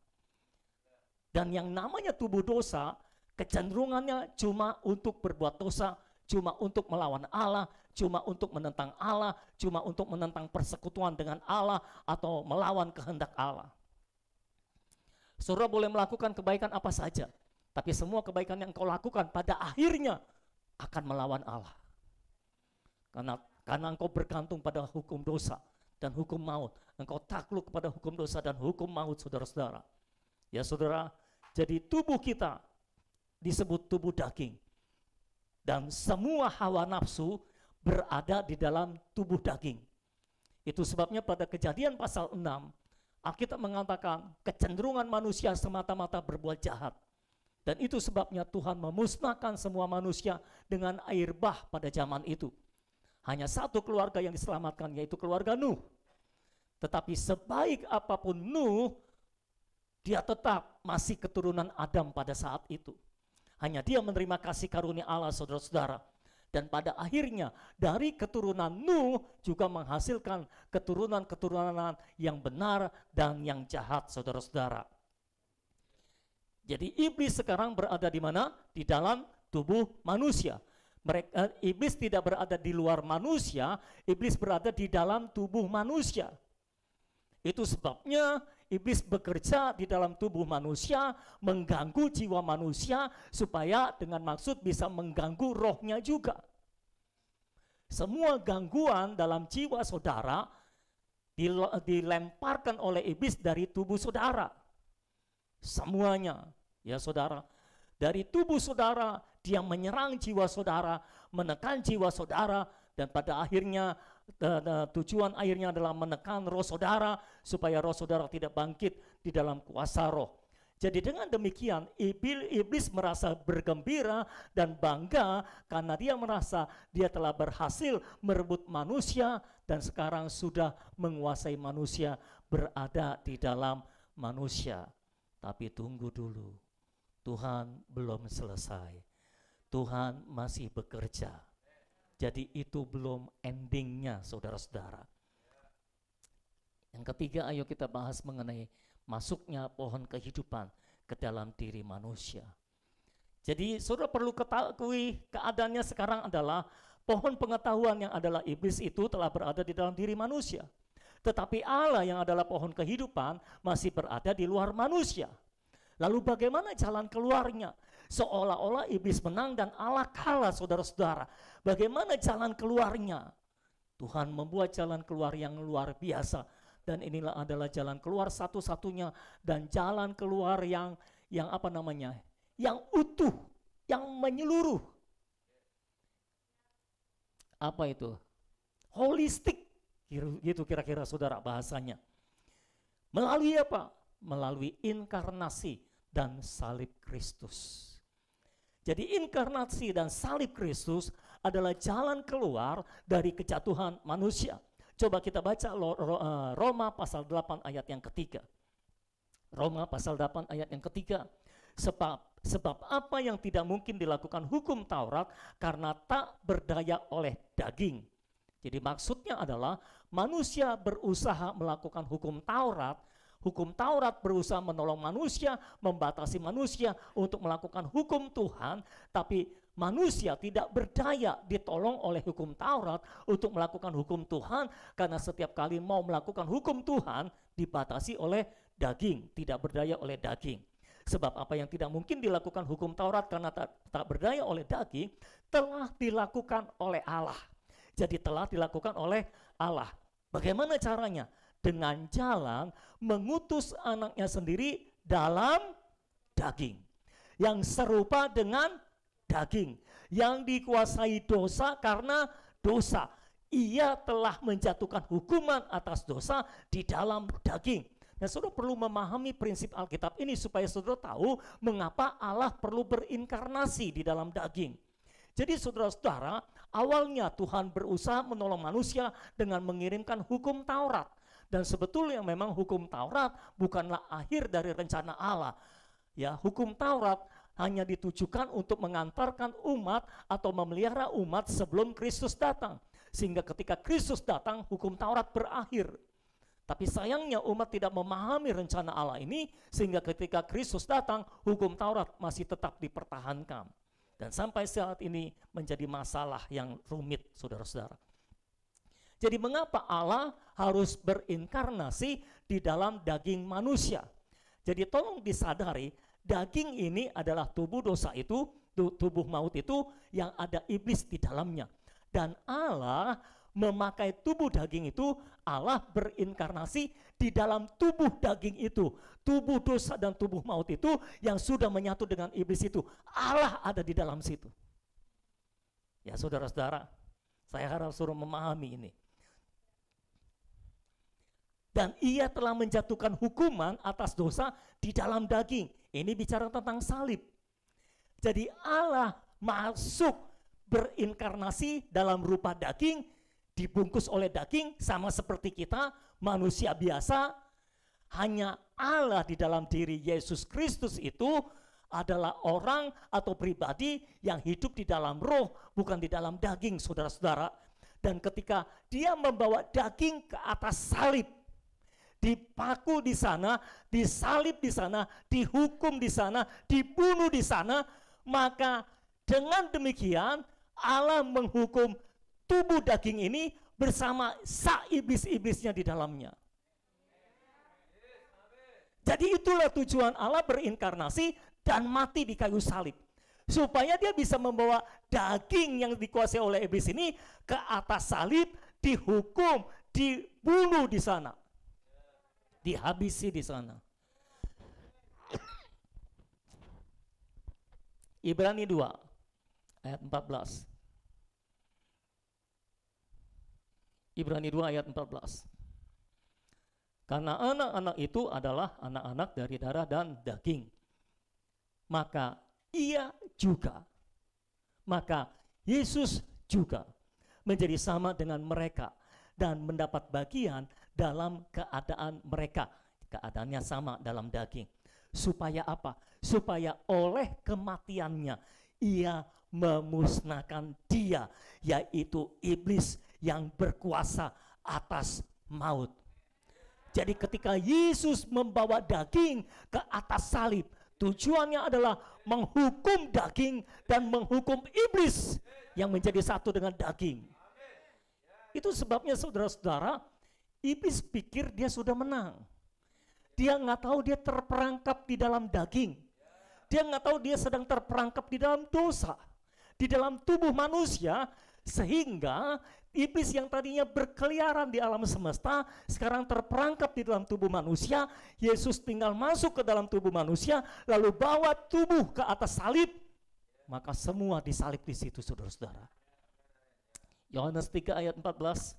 [SPEAKER 1] Dan yang namanya tubuh dosa, kecenderungannya cuma untuk berbuat dosa, cuma untuk melawan Allah, cuma untuk menentang Allah, cuma untuk menentang persekutuan dengan Allah, atau melawan kehendak Allah. Saudara boleh melakukan kebaikan apa saja, tapi semua kebaikan yang kau lakukan pada akhirnya akan melawan Allah. Karena engkau bergantung pada hukum dosa dan hukum maut. Engkau takluk kepada hukum dosa dan hukum maut, saudara-saudara. Ya saudara, jadi tubuh kita disebut tubuh daging. Dan semua hawa nafsu berada di dalam tubuh daging. Itu sebabnya pada Kejadian pasal 6, Alkitab mengatakan kecenderungan manusia semata-mata berbuat jahat. Dan itu sebabnya Tuhan memusnahkan semua manusia dengan air bah pada zaman itu. Hanya satu keluarga yang diselamatkan, yaitu keluarga Nuh. Tetapi sebaik apapun Nuh, dia tetap masih keturunan Adam pada saat itu. Hanya dia menerima kasih karunia Allah, saudara-saudara. Dan pada akhirnya dari keturunan Nuh juga menghasilkan keturunan-keturunan yang benar dan yang jahat, saudara-saudara. Jadi iblis sekarang berada di mana? Di dalam tubuh manusia. Iblis tidak berada di luar manusia, iblis berada di dalam tubuh manusia. Itu sebabnya iblis bekerja di dalam tubuh manusia, mengganggu jiwa manusia, supaya dengan maksud bisa mengganggu rohnya juga. Semua gangguan dalam jiwa saudara dilemparkan oleh iblis dari tubuh saudara. Semuanya, ya saudara. Dari tubuh saudara, dia menyerang jiwa saudara, menekan jiwa saudara, dan pada akhirnya tujuan akhirnya adalah menekan roh saudara, supaya roh saudara tidak bangkit di dalam kuasa roh. Jadi dengan demikian iblis merasa bergembira dan bangga, karena dia merasa dia telah berhasil merebut manusia, dan sekarang sudah menguasai manusia, berada di dalam manusia. Tapi tunggu dulu, Tuhan belum selesai. Tuhan masih bekerja. Jadi itu belum endingnya, saudara-saudara. Yang ketiga, ayo kita bahas mengenai masuknya pohon kehidupan ke dalam diri manusia. Jadi saudara perlu ketahui, keadaannya sekarang adalah pohon pengetahuan yang adalah iblis itu telah berada di dalam diri manusia. Tetapi Allah yang adalah pohon kehidupan masih berada di luar manusia. Lalu bagaimana jalan keluarnya? Seolah-olah iblis menang dan Allah kalah, saudara-saudara. Bagaimana jalan keluarnya? Tuhan membuat jalan keluar yang luar biasa. Dan inilah adalah jalan keluar satu-satunya, dan jalan keluar yang apa namanya? Yang utuh, yang menyeluruh. Apa itu? Holistik, gitu kira-kira saudara bahasanya. Melalui apa? Melalui inkarnasi dan salib Kristus. Jadi inkarnasi dan salib Kristus adalah jalan keluar dari kejatuhan manusia. Coba kita baca Roma pasal 8 ayat yang ketiga. Roma pasal 8 ayat yang ketiga. Sebab apa yang tidak mungkin dilakukan hukum Taurat karena tak berdaya oleh daging. Jadi maksudnya adalah manusia berusaha melakukan hukum Taurat. Hukum Taurat berusaha menolong manusia, membatasi manusia untuk melakukan hukum Tuhan, tapi manusia tidak berdaya ditolong oleh hukum Taurat untuk melakukan hukum Tuhan, karena setiap kali mau melakukan hukum Tuhan dibatasi oleh daging, tidak berdaya oleh daging. Sebab apa yang tidak mungkin dilakukan hukum Taurat karena tak berdaya oleh daging, telah dilakukan oleh Allah. Jadi telah dilakukan oleh Allah. Bagaimana caranya? Dengan jalan mengutus anaknya sendiri dalam daging, yang serupa dengan daging, yang dikuasai dosa karena dosa. Ia telah menjatuhkan hukuman atas dosa di dalam daging. Nah, saudara perlu memahami prinsip Alkitab ini supaya saudara tahu mengapa Allah perlu berinkarnasi di dalam daging. Jadi saudara-saudara, awalnya Tuhan berusaha menolong manusia dengan mengirimkan hukum Taurat. Dan sebetulnya memang hukum Taurat bukanlah akhir dari rencana Allah. Ya, hukum Taurat hanya ditujukan untuk mengantarkan umat atau memelihara umat sebelum Kristus datang. Sehingga ketika Kristus datang, hukum Taurat berakhir. Tapi sayangnya umat tidak memahami rencana Allah ini, sehingga ketika Kristus datang, hukum Taurat masih tetap dipertahankan. Dan sampai saat ini menjadi masalah yang rumit, saudara-saudara. Jadi mengapa Allah harus berinkarnasi di dalam daging manusia? Jadi tolong disadari, daging ini adalah tubuh dosa itu, tubuh maut itu yang ada iblis di dalamnya. Dan Allah memakai tubuh daging itu, Allah berinkarnasi di dalam tubuh daging itu. Tubuh dosa dan tubuh maut itu yang sudah menyatu dengan iblis itu. Allah ada di dalam situ. Ya saudara-saudara, saya harap suruh memahami ini. Dan ia telah menjatuhkan hukuman atas dosa di dalam daging. Ini bicara tentang salib. Jadi Allah masuk berinkarnasi dalam rupa daging, dibungkus oleh daging, sama seperti kita manusia biasa. Hanya Allah di dalam diri Yesus Kristus itu adalah orang atau pribadi yang hidup di dalam roh, bukan di dalam daging, saudara-saudara. Dan ketika dia membawa daging ke atas salib, dipaku di sana, disalib di sana, dihukum di sana, dibunuh di sana, maka dengan demikian Allah menghukum tubuh daging ini bersama iblis-iblisnya di dalamnya. Jadi itulah tujuan Allah berinkarnasi dan mati di kayu salib. Supaya dia bisa membawa daging yang dikuasai oleh iblis ini ke atas salib, dihukum, dibunuh di sana. Dihabisi di sana. Ibrani 2 ayat 14. Ibrani 2 ayat 14. Karena anak-anak itu adalah anak-anak dari darah dan daging. Maka Yesus juga menjadi sama dengan mereka dan mendapat bagian dalam keadaan mereka. Keadaannya sama dalam daging. Supaya apa? Supaya oleh kematiannya ia memusnahkan dia, yaitu iblis yang berkuasa atas maut. Jadi ketika Yesus membawa daging ke atas salib, tujuannya adalah menghukum daging dan menghukum iblis yang menjadi satu dengan daging. Itu sebabnya saudara-saudara, iblis pikir dia sudah menang. Dia nggak tahu dia terperangkap di dalam daging. Dia nggak tahu dia sedang terperangkap di dalam dosa, di dalam tubuh manusia, sehingga iblis yang tadinya berkeliaran di alam semesta sekarang terperangkap di dalam tubuh manusia. Yesus tinggal masuk ke dalam tubuh manusia, lalu bawa tubuh ke atas salib, maka semua disalib di situ, saudara-saudara. Yohanes 3 ayat 14.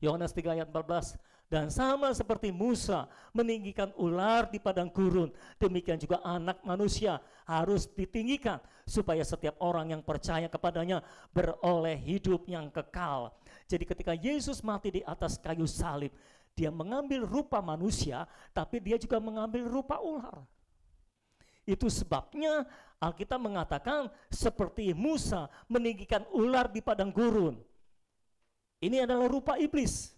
[SPEAKER 1] Yohanes 3 ayat 14. Dan sama seperti Musa meninggikan ular di padang gurun, demikian juga anak manusia harus ditinggikan supaya setiap orang yang percaya kepadanya beroleh hidup yang kekal. Jadi ketika Yesus mati di atas kayu salib, dia mengambil rupa manusia, tapi dia juga mengambil rupa ular. Itu sebabnya Alkitab mengatakan seperti Musa meninggikan ular di padang gurun. Ini adalah rupa iblis.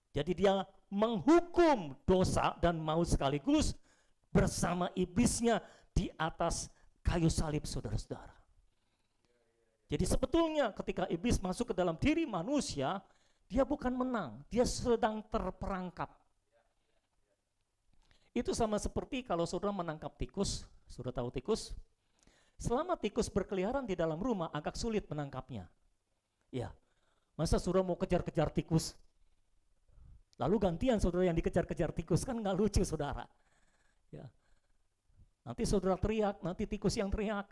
[SPEAKER 1] Jadi dia menghukum dosa dan maut sekaligus bersama iblisnya di atas kayu salib, saudara-saudara. Jadi sebetulnya ketika iblis masuk ke dalam diri manusia, dia bukan menang, dia sedang terperangkap. Itu sama seperti kalau saudara menangkap tikus, saudara tahu tikus? Selama tikus berkeliaran di dalam rumah agak sulit menangkapnya. Ya, masa saudara mau kejar-kejar tikus? Lalu gantian saudara yang dikejar-kejar tikus, kan nggak lucu saudara. Ya. Nanti saudara teriak, nanti tikus yang teriak.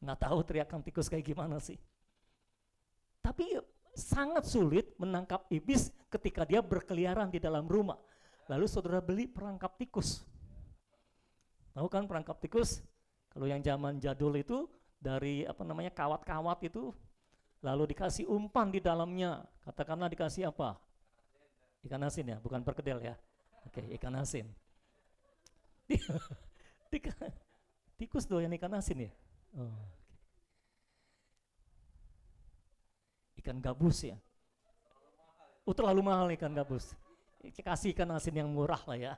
[SPEAKER 1] Nggak tahu teriakan tikus kayak gimana sih. Tapi sangat sulit menangkap iblis ketika dia berkeliaran di dalam rumah. Lalu saudara beli perangkap tikus. Tahu kan perangkap tikus? Kalau yang zaman jadul itu dari kawat-kawat itu, lalu dikasih umpan di dalamnya. Katakanlah dikasih apa? Ikan asin ya, bukan perkedel ya. Oke, ikan asin. Tikus doyan ikan asin ya. Oh. Ikan gabus ya. Terlalu mahal ikan gabus. Kasih ikan asin yang murah lah ya.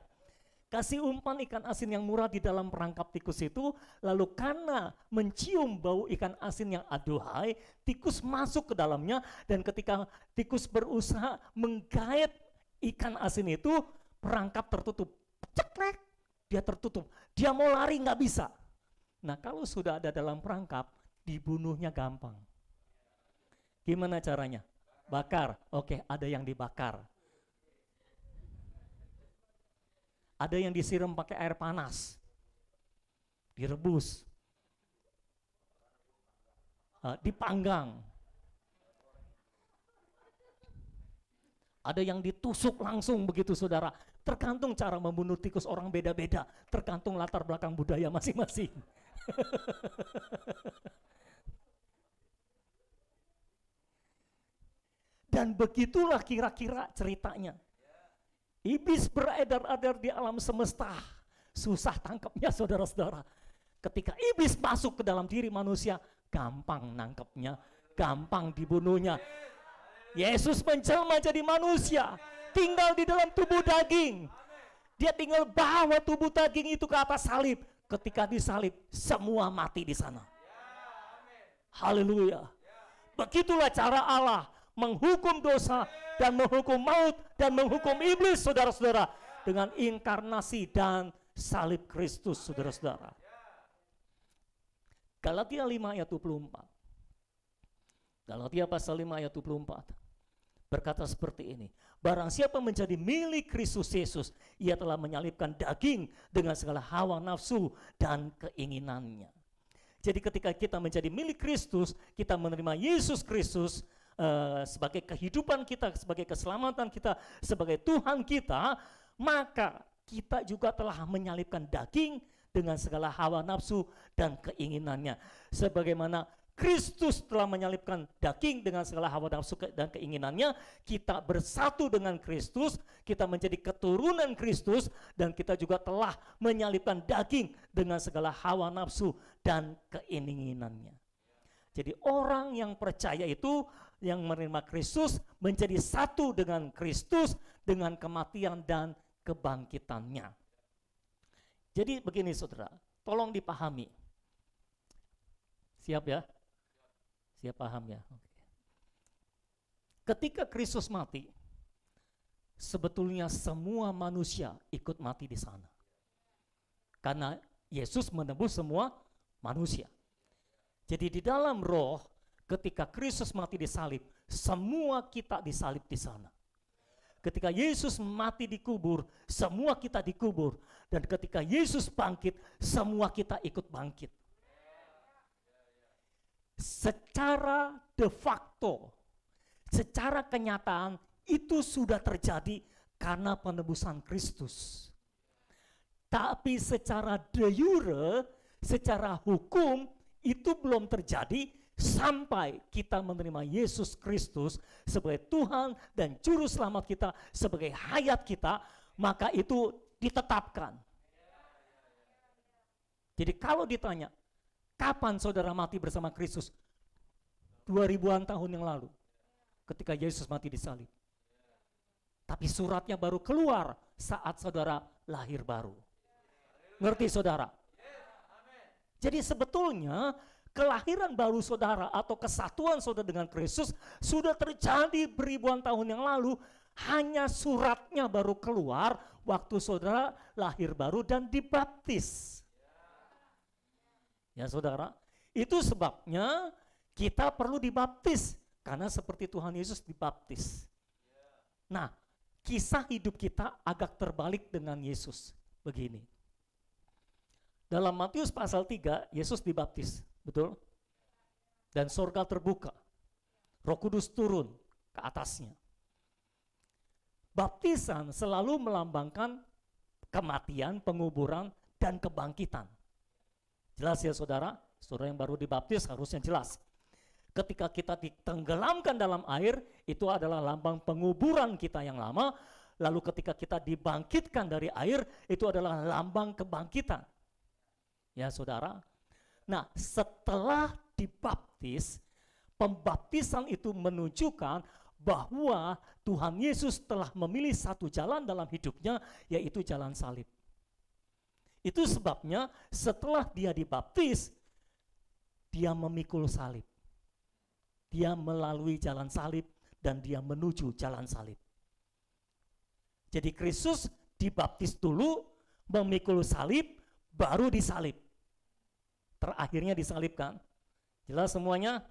[SPEAKER 1] Kasih umpan ikan asin yang murah di dalam perangkap tikus itu, lalu karena mencium bau ikan asin yang aduhai, tikus masuk ke dalamnya, dan ketika tikus berusaha menggait ikan asin itu, perangkap tertutup. Ceklek, dia tertutup. Dia mau lari nggak bisa. Nah, kalau sudah ada dalam perangkap, dibunuhnya gampang. Gimana caranya? Bakar. Oke, ada yang dibakar. Ada yang disiram pakai air panas. Direbus. Dipanggang. Ada yang ditusuk langsung begitu saudara. Tergantung cara membunuh tikus orang beda-beda. Tergantung latar belakang budaya masing-masing. Dan begitulah kira-kira ceritanya. Iblis beredar-edar di alam semesta. Susah tangkapnya saudara-saudara. Ketika iblis masuk ke dalam diri manusia, gampang nangkepnya, gampang dibunuhnya. Yesus menjelma jadi manusia, tinggal di dalam tubuh daging. Dia tinggal bawa tubuh daging itu ke atas salib. Ketika disalib, semua mati di sana. Haleluya. Begitulah cara Allah menghukum dosa dan menghukum maut dan menghukum iblis, saudara-saudara, dengan inkarnasi dan salib Kristus, saudara-saudara. Galatia 5 ayat 24. Galatia pasal 5 ayat 24 berkata seperti ini. Barang siapa menjadi milik Kristus Yesus, ia telah menyalibkan daging dengan segala hawa nafsu dan keinginannya. Jadi ketika kita menjadi milik Kristus, kita menerima Yesus Kristus sebagai kehidupan kita, sebagai keselamatan kita, sebagai Tuhan kita, maka kita juga telah menyalibkan daging dengan segala hawa nafsu dan keinginannya. Sebagaimana Kristus telah menyalibkan daging dengan segala hawa nafsu dan keinginannya, kita bersatu dengan Kristus, kita menjadi keturunan Kristus, dan kita juga telah menyalibkan daging dengan segala hawa nafsu dan keinginannya. Jadi orang yang percaya itu, yang menerima Kristus, menjadi satu dengan Kristus, dengan kematian dan kebangkitannya. Jadi begini saudara, tolong dipahami. Siap ya? Siap paham ya? Ketika Kristus mati, sebetulnya semua manusia ikut mati di sana. Karena Yesus menebus semua manusia. Jadi di dalam roh, ketika Kristus mati disalib, semua kita disalib di sana. Ketika Yesus mati dikubur, semua kita dikubur. Dan ketika Yesus bangkit, semua kita ikut bangkit. Secara de facto, secara kenyataan, itu sudah terjadi karena penebusan Kristus. Tapi secara de jure, secara hukum, itu belum terjadi sampai kita menerima Yesus Kristus sebagai Tuhan dan Juru Selamat kita, sebagai hayat kita, maka itu ditetapkan. Jadi kalau ditanya, kapan saudara mati bersama Kristus? 2000-an tahun yang lalu, ketika Yesus mati di salib. Tapi suratnya baru keluar saat saudara lahir baru. Ngerti saudara? Jadi sebetulnya kelahiran baru saudara atau kesatuan saudara dengan Kristus sudah terjadi beribuan tahun yang lalu, hanya suratnya baru keluar waktu saudara lahir baru dan dibaptis. Ya saudara, itu sebabnya kita perlu dibaptis, karena seperti Tuhan Yesus dibaptis. Nah, kisah hidup kita agak terbalik dengan Yesus. Begini. Dalam Matius pasal 3, Yesus dibaptis, betul? Dan surga terbuka. Roh Kudus turun ke atasnya. Baptisan selalu melambangkan kematian, penguburan, dan kebangkitan. Jelas ya saudara? Saudara yang baru dibaptis harusnya jelas. Ketika kita ditenggelamkan dalam air, itu adalah lambang penguburan kita yang lama. Lalu ketika kita dibangkitkan dari air, itu adalah lambang kebangkitan. Ya saudara. Nah, setelah dibaptis, pembaptisan itu menunjukkan bahwa Tuhan Yesus telah memilih satu jalan dalam hidupnya, yaitu jalan salib. Itu sebabnya setelah dia dibaptis, dia memikul salib. Dia melalui jalan salib dan dia menuju jalan salib. Jadi Kristus dibaptis dulu, memikul salib, baru disalib. Terakhirnya disalibkan. Jelas semuanya?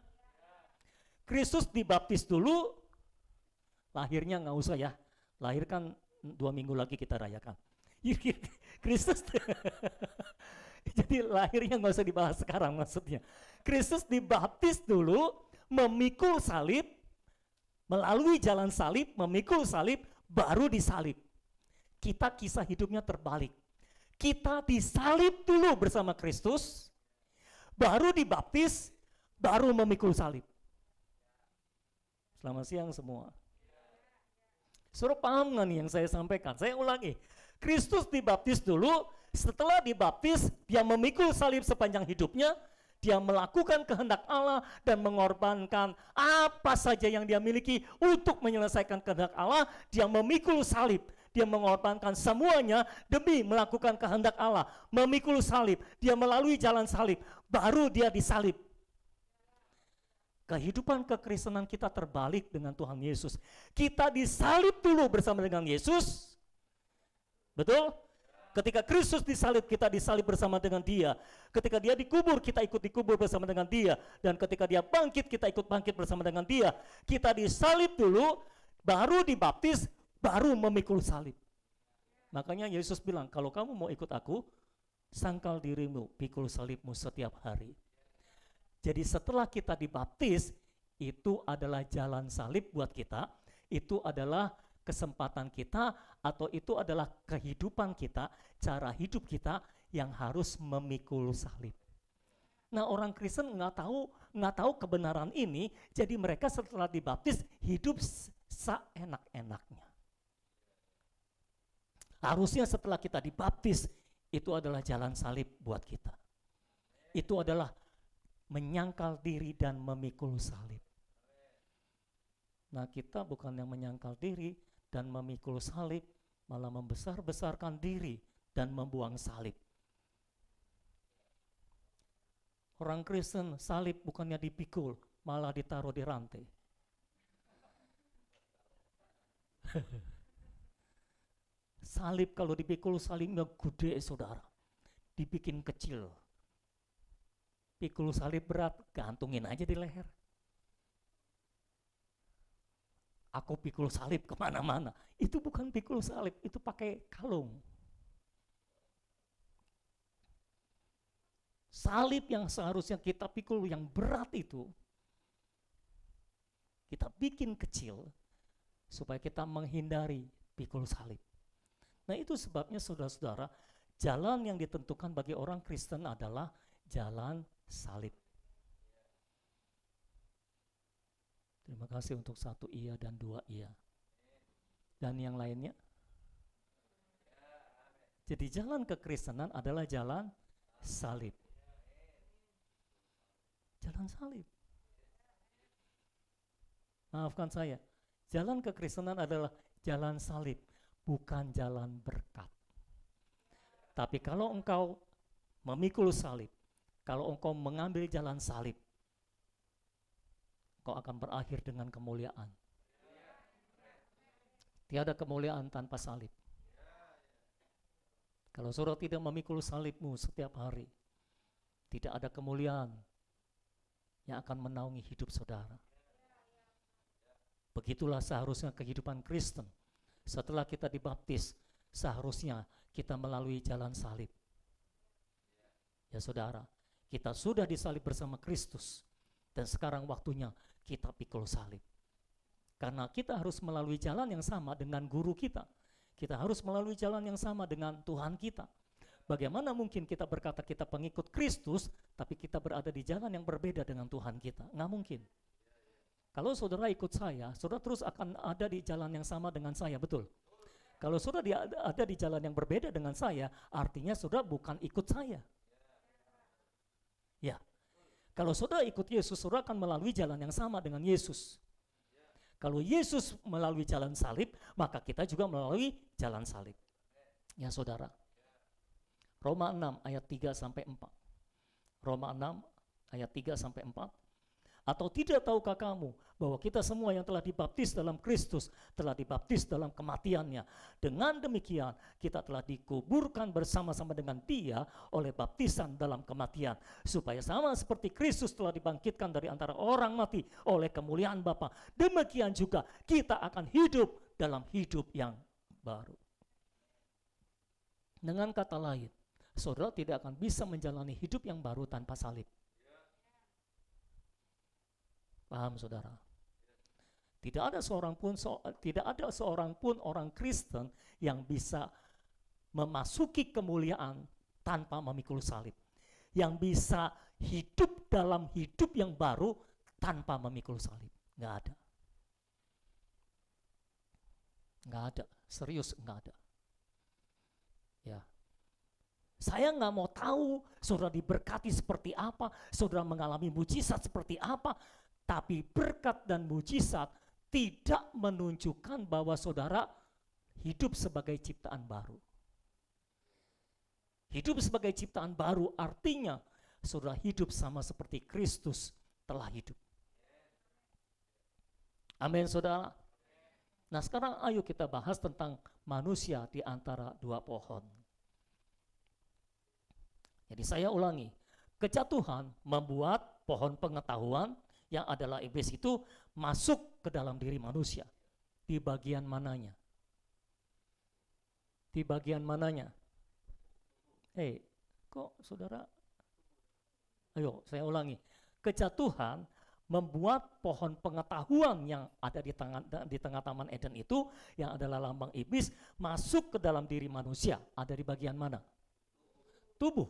[SPEAKER 1] Kristus dibaptis dulu, lahirnya nggak usah ya. Lahir kan 2 minggu lagi kita rayakan. Kristus, jadi lahirnya nggak usah dibahas sekarang maksudnya. Kristus dibaptis dulu, memikul salib, melalui jalan salib, memikul salib, baru disalib. Kita kisah hidupnya terbalik. Kita disalib dulu bersama Kristus, baru dibaptis, baru memikul salib. Selamat siang semua. Suruh paham nggak nih yang saya sampaikan? Saya ulangi. Kristus dibaptis dulu, setelah dibaptis, dia memikul salib sepanjang hidupnya, dia melakukan kehendak Allah dan mengorbankan apa saja yang dia miliki untuk menyelesaikan kehendak Allah. Dia memikul salib, dia mengorbankan semuanya demi melakukan kehendak Allah. Memikul salib, dia melalui jalan salib, baru dia disalib. Kehidupan kekristenan kita terbalik dengan Tuhan Yesus. Kita disalib dulu bersama dengan Yesus. Betul? Ketika Kristus disalib, kita disalib bersama dengan dia. Ketika dia dikubur, kita ikut dikubur bersama dengan dia. Dan ketika dia bangkit, kita ikut bangkit bersama dengan dia. Kita disalib dulu, baru dibaptis, baru memikul salib. Makanya Yesus bilang, kalau kamu mau ikut aku, sangkal dirimu, pikul salibmu setiap hari. Jadi setelah kita dibaptis, itu adalah jalan salib buat kita. Itu adalah kesempatan kita, atau itu adalah kehidupan kita, cara hidup kita yang harus memikul salib. Nah, orang Kristen nggak tahu kebenaran ini, jadi mereka setelah dibaptis hidup seenak-enaknya. Harusnya setelah kita dibaptis, itu adalah jalan salib buat kita. Itu adalah menyangkal diri dan memikul salib. Nah, kita bukan yang menyangkal diri dan memikul salib, malah membesar-besarkan diri dan membuang salib. Orang Kristen salib bukannya dipikul, malah ditaruh di rantai. Salib kalau dipikul, salibnya gede saudara, dibikin kecil. Pikul salib berat, gantungin aja di leher. Aku pikul salib kemana-mana. Itu bukan pikul salib, itu pakai kalung. Salib yang seharusnya kita pikul yang berat itu, kita bikin kecil supaya kita menghindari pikul salib. Nah, itu sebabnya saudara-saudara, jalan yang ditentukan bagi orang Kristen adalah jalan salib. Terima kasih untuk 1 iya dan 2 iya. Dan yang lainnya. Jadi jalan kekristenan adalah jalan salib. Jalan salib. Maafkan saya. Jalan kekristenan adalah jalan salib, bukan jalan berkat. Tapi kalau engkau memikul salib, Kalau engkau mengambil jalan salib, engkau akan berakhir dengan kemuliaan. Tiada kemuliaan tanpa salib. Kalau saudara tidak memikul salibmu setiap hari, tidak ada kemuliaan yang akan menaungi hidup saudara. Begitulah seharusnya kehidupan Kristen. Setelah kita dibaptis, seharusnya kita melalui jalan salib. Ya saudara, kita sudah disalib bersama Kristus, dan sekarang waktunya kita pikul salib. Karena kita harus melalui jalan yang sama dengan guru kita. Kita harus melalui jalan yang sama dengan Tuhan kita. Bagaimana mungkin kita berkata kita pengikut Kristus, tapi kita berada di jalan yang berbeda dengan Tuhan kita? Nggak mungkin. Kalau saudara ikut saya, saudara terus akan ada di jalan yang sama dengan saya, betul? Kalau saudara ada di jalan yang berbeda dengan saya, artinya saudara bukan ikut saya. Ya, kalau saudara ikut Yesus, saudara akan melalui jalan yang sama dengan Yesus. Kalau Yesus melalui jalan salib, maka kita juga melalui jalan salib. Ya saudara. Roma 6 ayat 3-4. Roma 6 ayat 3-4. Atau tidak tahukah kamu bahwa kita semua yang telah dibaptis dalam Kristus telah dibaptis dalam kematiannya. Dengan demikian kita telah dikuburkan bersama-sama dengan Dia oleh baptisan dalam kematian, supaya sama seperti Kristus telah dibangkitkan dari antara orang mati oleh kemuliaan Bapa, demikian juga kita akan hidup dalam hidup yang baru. Dengan kata lain, saudara tidak akan bisa menjalani hidup yang baru tanpa salib. Paham saudara? Tidak ada seorang pun orang Kristen yang bisa memasuki kemuliaan tanpa memikul salib. Yang bisa hidup dalam hidup yang baru tanpa memikul salib. Nggak ada. Nggak ada. Serius nggak ada. Ya. Saya nggak mau tahu saudara diberkati seperti apa, saudara mengalami mujizat seperti apa. Tapi berkat dan mujizat tidak menunjukkan bahwa saudara hidup sebagai ciptaan baru. Hidup sebagai ciptaan baru artinya saudara hidup sama seperti Kristus telah hidup. Amin saudara. Nah sekarang ayo kita bahas tentang manusia di antara dua pohon. Jadi saya ulangi, kejatuhan membuat pohon pengetahuan yang adalah iblis itu masuk ke dalam diri manusia. Di bagian mananya? Di bagian mananya? Kok saudara? Ayo saya ulangi. Kejatuhan membuat pohon pengetahuan yang ada di tengah Taman Eden itu, yang adalah lambang iblis, masuk ke dalam diri manusia. Ada di bagian mana? Tubuh.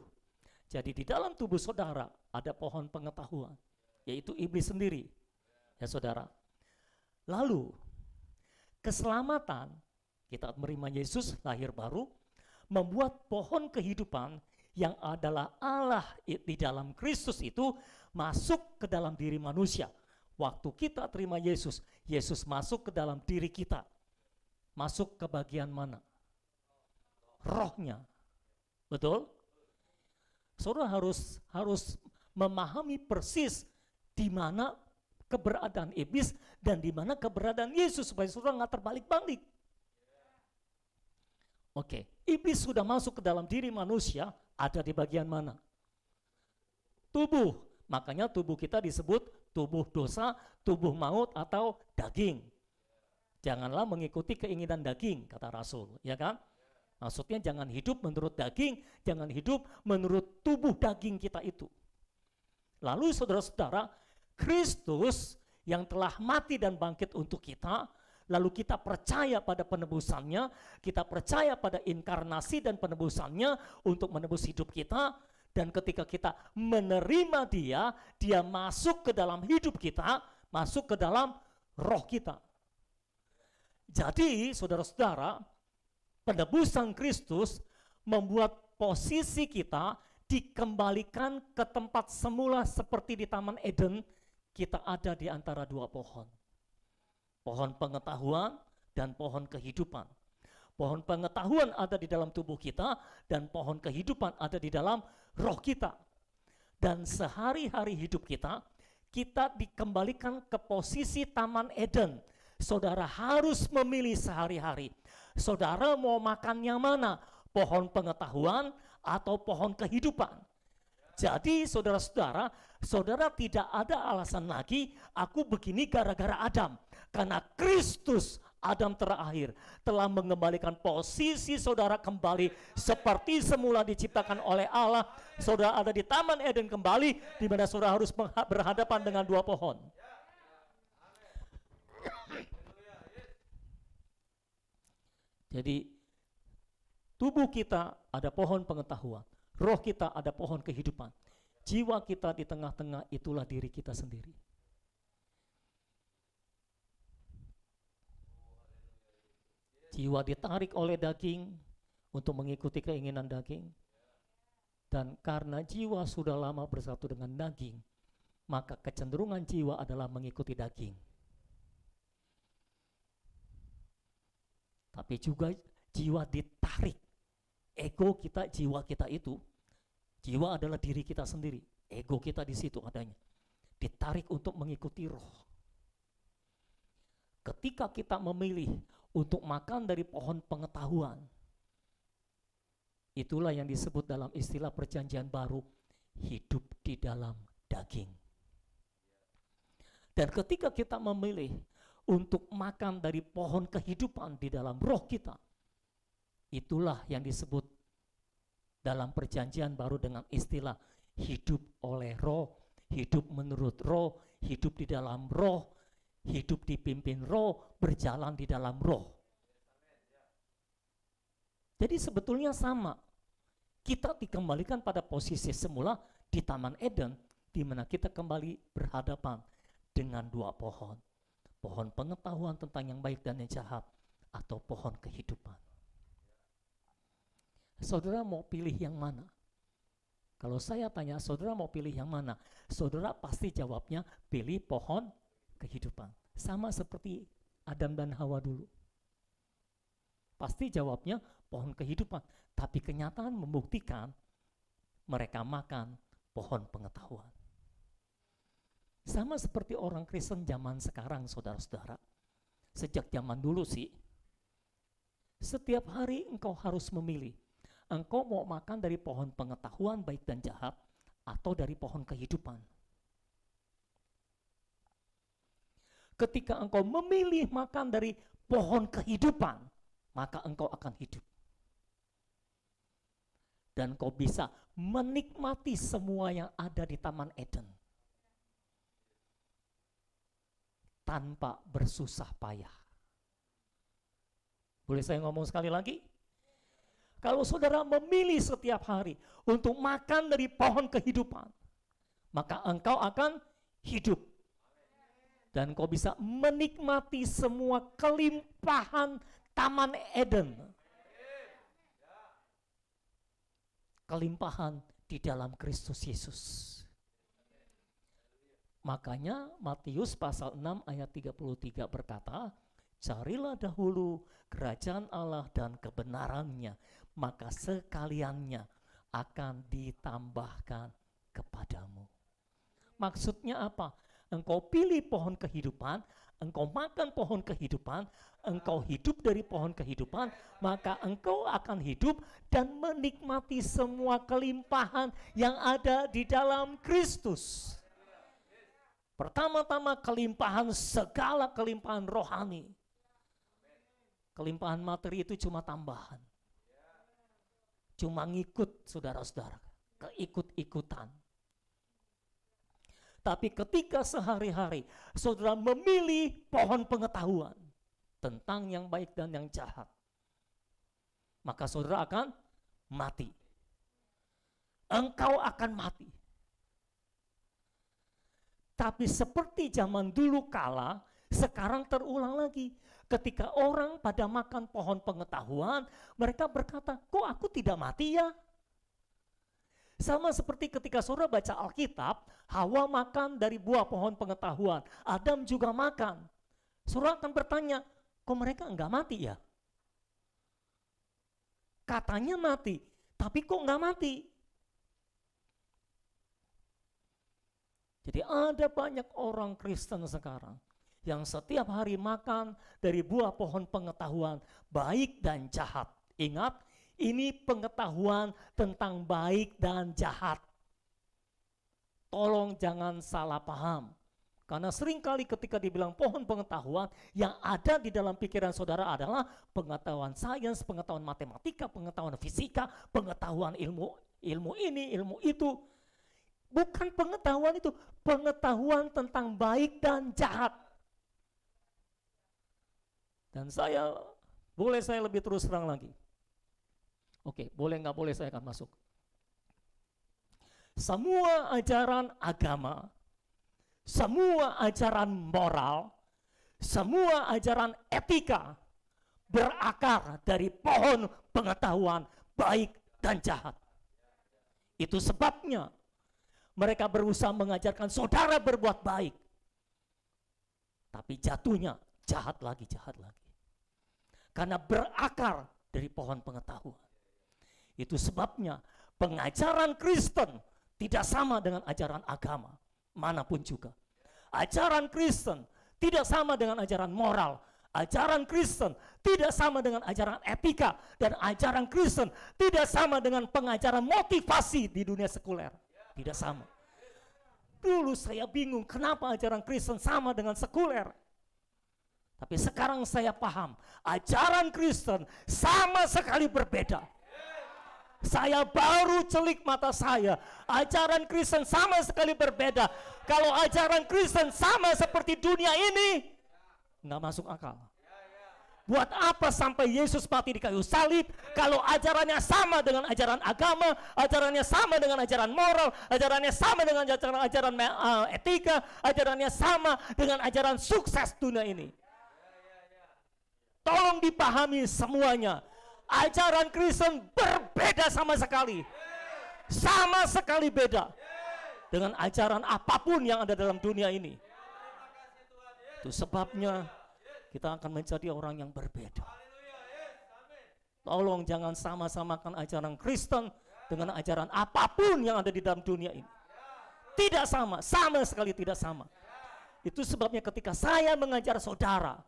[SPEAKER 1] Jadi di dalam tubuh saudara ada pohon pengetahuan, yaitu iblis sendiri, ya saudara. Lalu keselamatan, kita menerima Yesus lahir baru, membuat pohon kehidupan yang adalah Allah di dalam Kristus itu masuk ke dalam diri manusia. Waktu kita terima Yesus, Yesus masuk ke dalam diri kita. Masuk ke bagian mana? Rohnya. Betul? Saudara harus memahami persis di mana keberadaan iblis dan di mana keberadaan Yesus, supaya saudara nggak terbalik-balik. Oke, iblis sudah masuk ke dalam diri manusia, ada di bagian mana? Tubuh. Makanya tubuh kita disebut tubuh dosa, tubuh maut atau daging. Janganlah mengikuti keinginan daging, kata Rasul, ya kan? Maksudnya jangan hidup menurut daging, jangan hidup menurut tubuh daging kita itu. Lalu saudara-saudara, Kristus yang telah mati dan bangkit untuk kita, lalu kita percaya pada penebusannya, kita percaya pada inkarnasi dan penebusannya untuk menebus hidup kita, dan ketika kita menerima Dia, Dia masuk ke dalam hidup kita, masuk ke dalam roh kita. Jadi saudara-saudara, penebusan Kristus membuat posisi kita dikembalikan ke tempat semula seperti di Taman Eden. Kita ada di antara dua pohon. Pohon pengetahuan dan pohon kehidupan. Pohon pengetahuan ada di dalam tubuh kita dan pohon kehidupan ada di dalam roh kita. Dan sehari-hari hidup kita dikembalikan ke posisi Taman Eden. Saudara harus memilih sehari-hari. Saudara mau makan yang mana? Pohon pengetahuan atau pohon kehidupan? Jadi saudara-saudara, saudara tidak ada alasan lagi, aku begini gara-gara Adam. Karena Kristus, Adam terakhir, telah mengembalikan posisi saudara kembali seperti semula diciptakan oleh Allah. Saudara ada di Taman Eden kembali, di mana saudara harus berhadapan dengan dua pohon. Jadi tubuh kita ada pohon pengetahuan, roh kita ada pohon kehidupan, jiwa kita di tengah-tengah itulah diri kita sendiri. Jiwa ditarik oleh daging untuk mengikuti keinginan daging. Dan karena jiwa sudah lama bersatu dengan daging, maka kecenderungan jiwa adalah mengikuti daging. Tapi juga jiwa ditarik. Ego kita, jiwa kita itu, jiwa adalah diri kita sendiri. Ego kita di situ adanya. Ditarik untuk mengikuti roh. Ketika kita memilih untuk makan dari pohon pengetahuan, itulah yang disebut dalam istilah perjanjian baru, hidup di dalam daging. Dan ketika kita memilih untuk makan dari pohon kehidupan di dalam roh kita, itulah yang disebut dalam perjanjian baru dengan istilah hidup oleh roh, hidup menurut roh, hidup di dalam roh, hidup dipimpin roh, berjalan di dalam roh. Jadi sebetulnya sama. Kita dikembalikan pada posisi semula di Taman Eden, di mana kita kembali berhadapan dengan dua pohon. Pohon pengetahuan tentang yang baik dan yang jahat, atau pohon kehidupan. Saudara mau pilih yang mana? Kalau saya tanya, saudara mau pilih yang mana? Saudara pasti jawabnya pilih pohon kehidupan. Sama seperti Adam dan Hawa dulu. Pasti jawabnya pohon kehidupan. Tapi kenyataan membuktikan mereka makan pohon pengetahuan. Sama seperti orang Kristen zaman sekarang, saudara-saudara. Sejak zaman dulu sih, setiap hari engkau harus memilih. Engkau mau makan dari pohon pengetahuan baik dan jahat, atau dari pohon kehidupan. Ketika engkau memilih makan dari pohon kehidupan, maka engkau akan hidup. Dan engkau bisa menikmati semua yang ada di Taman Eden tanpa bersusah payah. Boleh saya ngomong sekali lagi? Kalau saudara memilih setiap hari untuk makan dari pohon kehidupan, maka engkau akan hidup. Dan kau bisa menikmati semua kelimpahan Taman Eden. Kelimpahan di dalam Kristus Yesus. Makanya Matius pasal 6 ayat 33 berkata, carilah dahulu kerajaan Allah dan kebenarannya, maka sekaliannya akan ditambahkan kepadamu. Maksudnya apa? Engkau pilih pohon kehidupan, engkau makan pohon kehidupan, engkau hidup dari pohon kehidupan, maka engkau akan hidup dan menikmati semua kelimpahan yang ada di dalam Kristus. Pertama-tama kelimpahan, segala kelimpahan rohani. Kelimpahan materi itu cuma tambahan. Cuma ngikut saudara-saudara, keikut-ikutan. Tapi ketika sehari-hari saudara memilih pohon pengetahuan tentang yang baik dan yang jahat, maka saudara akan mati. Engkau akan mati. Tapi seperti zaman dulu kala, sekarang terulang lagi. Ketika orang pada makan pohon pengetahuan, mereka berkata, kok aku tidak mati ya? Sama seperti ketika saudara baca Alkitab, Hawa makan dari buah pohon pengetahuan, Adam juga makan. Saudara akan bertanya, kok mereka enggak mati ya? Katanya mati, tapi kok enggak mati? Jadi ada banyak orang Kristen sekarang yang setiap hari makan dari buah pohon pengetahuan baik dan jahat. Ingat, ini pengetahuan tentang baik dan jahat. Tolong jangan salah paham. Karena seringkali ketika dibilang pohon pengetahuan, yang ada di dalam pikiran saudara adalah pengetahuan sains, pengetahuan matematika, pengetahuan fisika, pengetahuan ilmu ini, ilmu itu. Bukan pengetahuan itu, pengetahuan tentang baik dan jahat. Dan boleh saya lebih terus terang lagi? Oke, boleh nggak boleh saya akan masuk. Semua ajaran agama, semua ajaran moral, semua ajaran etika berakar dari pohon pengetahuan baik dan jahat. Itu sebabnya mereka berusaha mengajarkan saudara berbuat baik, tapi jatuhnya jahat lagi, jahat lagi. Karena berakar dari pohon pengetahuan. Itu sebabnya pengajaran Kristen tidak sama dengan ajaran agama manapun juga. Ajaran Kristen tidak sama dengan ajaran moral. Ajaran Kristen tidak sama dengan ajaran etika. Dan ajaran Kristen tidak sama dengan pengajaran motivasi di dunia sekuler. Tidak sama. Dulu saya bingung kenapa ajaran Kristen sama dengan sekuler. Tapi sekarang saya paham, ajaran Kristen sama sekali berbeda. Saya baru celik mata saya. Ajaran Kristen sama sekali berbeda. Kalau ajaran Kristen sama seperti dunia ini, nggak masuk akal. Buat apa sampai Yesus mati di kayu salib kalau ajarannya sama dengan ajaran agama, ajarannya sama dengan ajaran moral, ajarannya sama dengan ajaran etika, ajarannya sama dengan ajaran sukses dunia ini. Tolong dipahami semuanya. Ajaran Kristen berbeda sama sekali. Sama sekali beda dengan ajaran apapun yang ada dalam dunia ini. Itu sebabnya kita akan menjadi orang yang berbeda. Tolong jangan sama-samakan ajaran Kristen dengan ajaran apapun yang ada di dalam dunia ini. Tidak sama, sama sekali tidak sama. Itu sebabnya ketika saya mengajar saudara,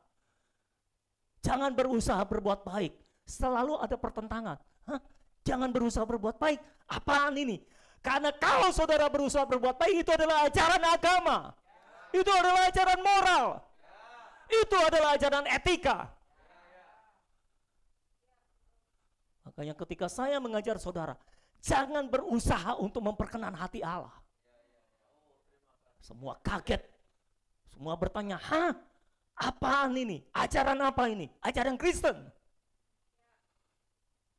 [SPEAKER 1] jangan berusaha berbuat baik. Selalu ada pertentangan. Hah? Jangan berusaha berbuat baik. Apaan ini? Karena kalau saudara berusaha berbuat baik, itu adalah ajaran agama. Itu adalah ajaran moral. Itu adalah ajaran etika. Makanya ketika saya mengajar saudara, jangan berusaha untuk memperkenan hati Allah. Semua kaget. Semua bertanya, hah? Apaan ini? Ajaran apa ini? Ajaran Kristen.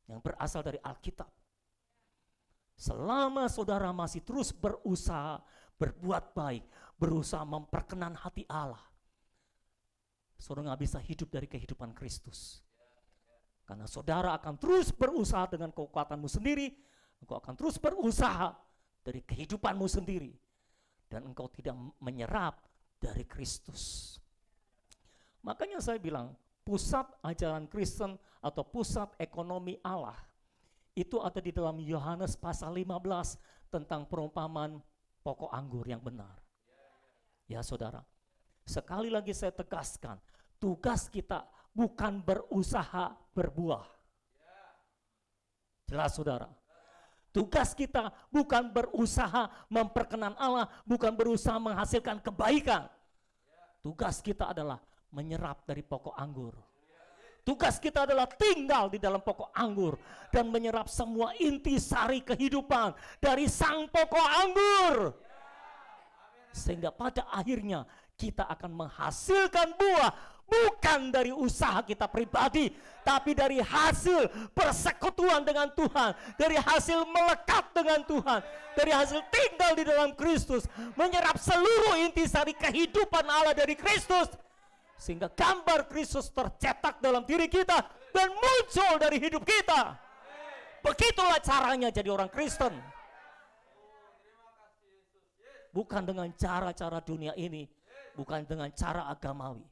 [SPEAKER 1] Yang berasal dari Alkitab. Selama saudara masih terus berusaha berbuat baik, berusaha memperkenan hati Allah, saudara nggak bisa hidup dari kehidupan Kristus. Karena saudara akan terus berusaha dengan kekuatanmu sendiri, engkau akan terus berusaha dari kehidupanmu sendiri, dan engkau tidak menyerap dari Kristus. Makanya saya bilang, pusat ajaran Kristen atau pusat ekonomi Allah itu ada di dalam Yohanes pasal 15 tentang perumpamaan pokok anggur yang benar. Ya saudara, sekali lagi saya tegaskan, tugas kita bukan berusaha berbuah. Jelas saudara? Tugas kita bukan berusaha memperkenan Allah, bukan berusaha menghasilkan kebaikan. Tugas kita adalah menyerap dari pokok anggur. Tugas kita adalah tinggal di dalam pokok anggur dan menyerap semua intisari kehidupan dari sang pokok anggur. Sehingga pada akhirnya kita akan menghasilkan buah bukan dari usaha kita pribadi, tapi dari hasil persekutuan dengan Tuhan, dari hasil melekat dengan Tuhan, dari hasil tinggal di dalam Kristus, menyerap seluruh intisari kehidupan Allah dari Kristus. Sehingga gambar Kristus tercetak dalam diri kita dan muncul dari hidup kita. Begitulah caranya jadi orang Kristen. Bukan dengan cara-cara dunia ini, bukan dengan cara agamawi.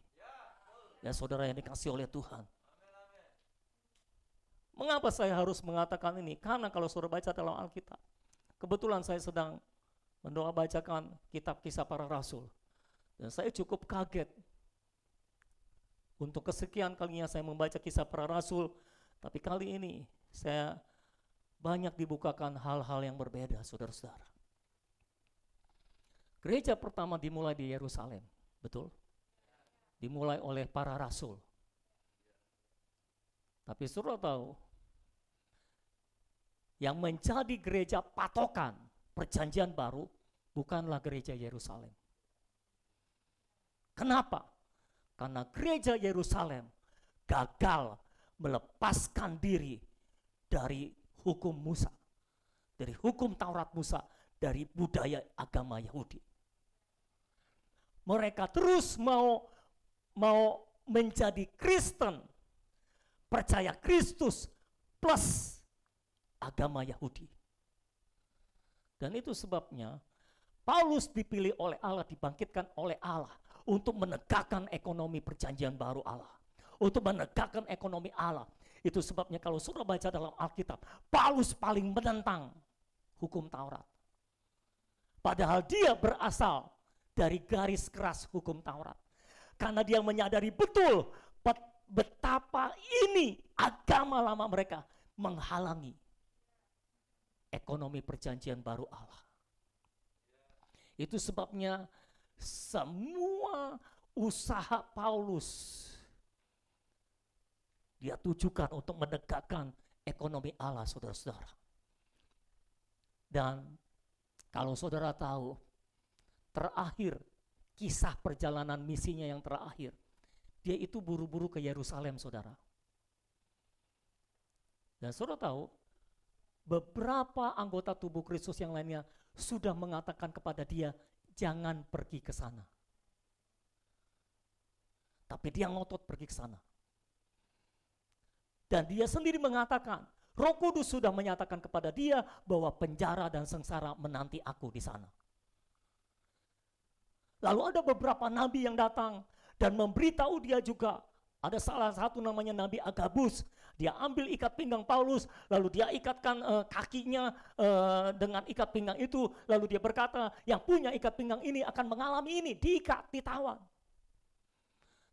[SPEAKER 1] Ya saudara yang dikasih oleh Tuhan. Mengapa saya harus mengatakan ini? Karena kalau saudara baca dalam Alkitab, kebetulan saya sedang mendoa bacakan kitab Kisah Para Rasul. Dan saya cukup kaget. Untuk kesekian kalinya saya membaca Kisah Para Rasul, tapi kali ini saya banyak dibukakan hal-hal yang berbeda, saudara-saudara. Gereja pertama dimulai di Yerusalem, betul? Dimulai oleh para rasul. Tapi saudara tahu, yang menjadi gereja patokan perjanjian baru bukanlah gereja Yerusalem. Kenapa? Karena gereja Yerusalem gagal melepaskan diri dari hukum Musa, dari hukum Taurat Musa, dari budaya agama Yahudi. Mereka terus mau menjadi Kristen, percaya Kristus plus agama Yahudi. Dan itu sebabnya Paulus dipilih oleh Allah, dibangkitkan oleh Allah untuk menegakkan ekonomi perjanjian baru Allah, untuk menegakkan ekonomi Allah. Itu sebabnya kalau saudara baca dalam Alkitab, Paulus paling menentang hukum Taurat. Padahal dia berasal dari garis keras hukum Taurat. Karena dia menyadari betul betapa ini agama lama mereka menghalangi ekonomi perjanjian baru Allah. Itu sebabnya semua usaha Paulus dia tujukan untuk menegakkan ekonomi Allah, saudara-saudara. Dan kalau saudara tahu, terakhir kisah perjalanan misinya yang terakhir, dia itu buru-buru ke Yerusalem, saudara. Dan saudara tahu, beberapa anggota tubuh Kristus yang lainnya sudah mengatakan kepada dia, jangan pergi ke sana. Tapi dia ngotot pergi ke sana. Dan dia sendiri mengatakan, Roh Kudus sudah menyatakan kepada dia bahwa penjara dan sengsara menanti aku di sana. Lalu ada beberapa nabi yang datang dan memberitahu dia juga. Ada salah satu namanya Nabi Agabus. Dia ambil ikat pinggang Paulus, lalu dia ikatkan kakinya dengan ikat pinggang itu. Lalu dia berkata, yang punya ikat pinggang ini akan mengalami ini, diikat, ditawan.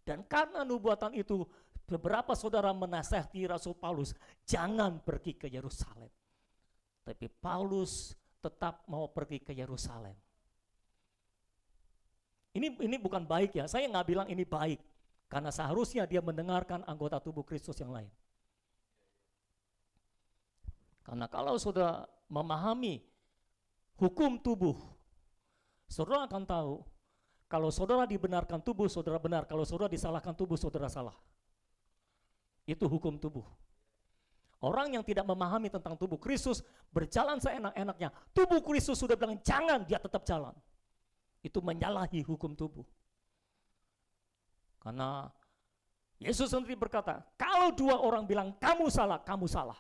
[SPEAKER 1] Dan karena nubuatan itu, beberapa saudara menasihati Rasul Paulus, jangan pergi ke Yerusalem. Tapi Paulus tetap mau pergi ke Yerusalem. Ini bukan baik ya, saya nggak bilang ini baik. Karena seharusnya dia mendengarkan anggota tubuh Kristus yang lain. Karena kalau saudara memahami hukum tubuh, saudara akan tahu, kalau saudara dibenarkan tubuh, saudara benar. Kalau saudara disalahkan tubuh, saudara salah. Itu hukum tubuh. Orang yang tidak memahami tentang tubuh Kristus berjalan seenak-enaknya. Tubuh Kristus sudah bilang jangan, dia tetap jalan. Itu menyalahi hukum tubuh. Karena Yesus sendiri berkata, kalau dua orang bilang kamu salah, kamu salah.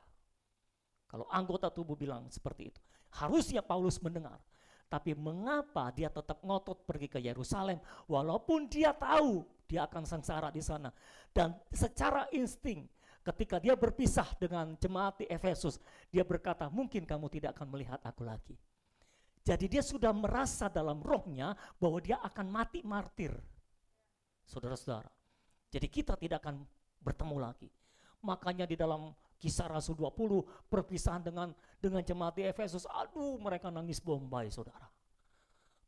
[SPEAKER 1] Kalau anggota tubuh bilang seperti itu. Harusnya Paulus mendengar. Tapi mengapa dia tetap ngotot pergi ke Yerusalem walaupun dia tahu dia akan sengsara di sana. Dan secara insting ketika dia berpisah dengan jemaat di Efesus, dia berkata mungkin kamu tidak akan melihat aku lagi. Jadi dia sudah merasa dalam rohnya bahwa dia akan mati martir. Saudara-saudara. Jadi kita tidak akan bertemu lagi. Makanya di dalam Kisah Rasul 20 perpisahan dengan jemaat di Efesus, aduh mereka nangis bombay, saudara.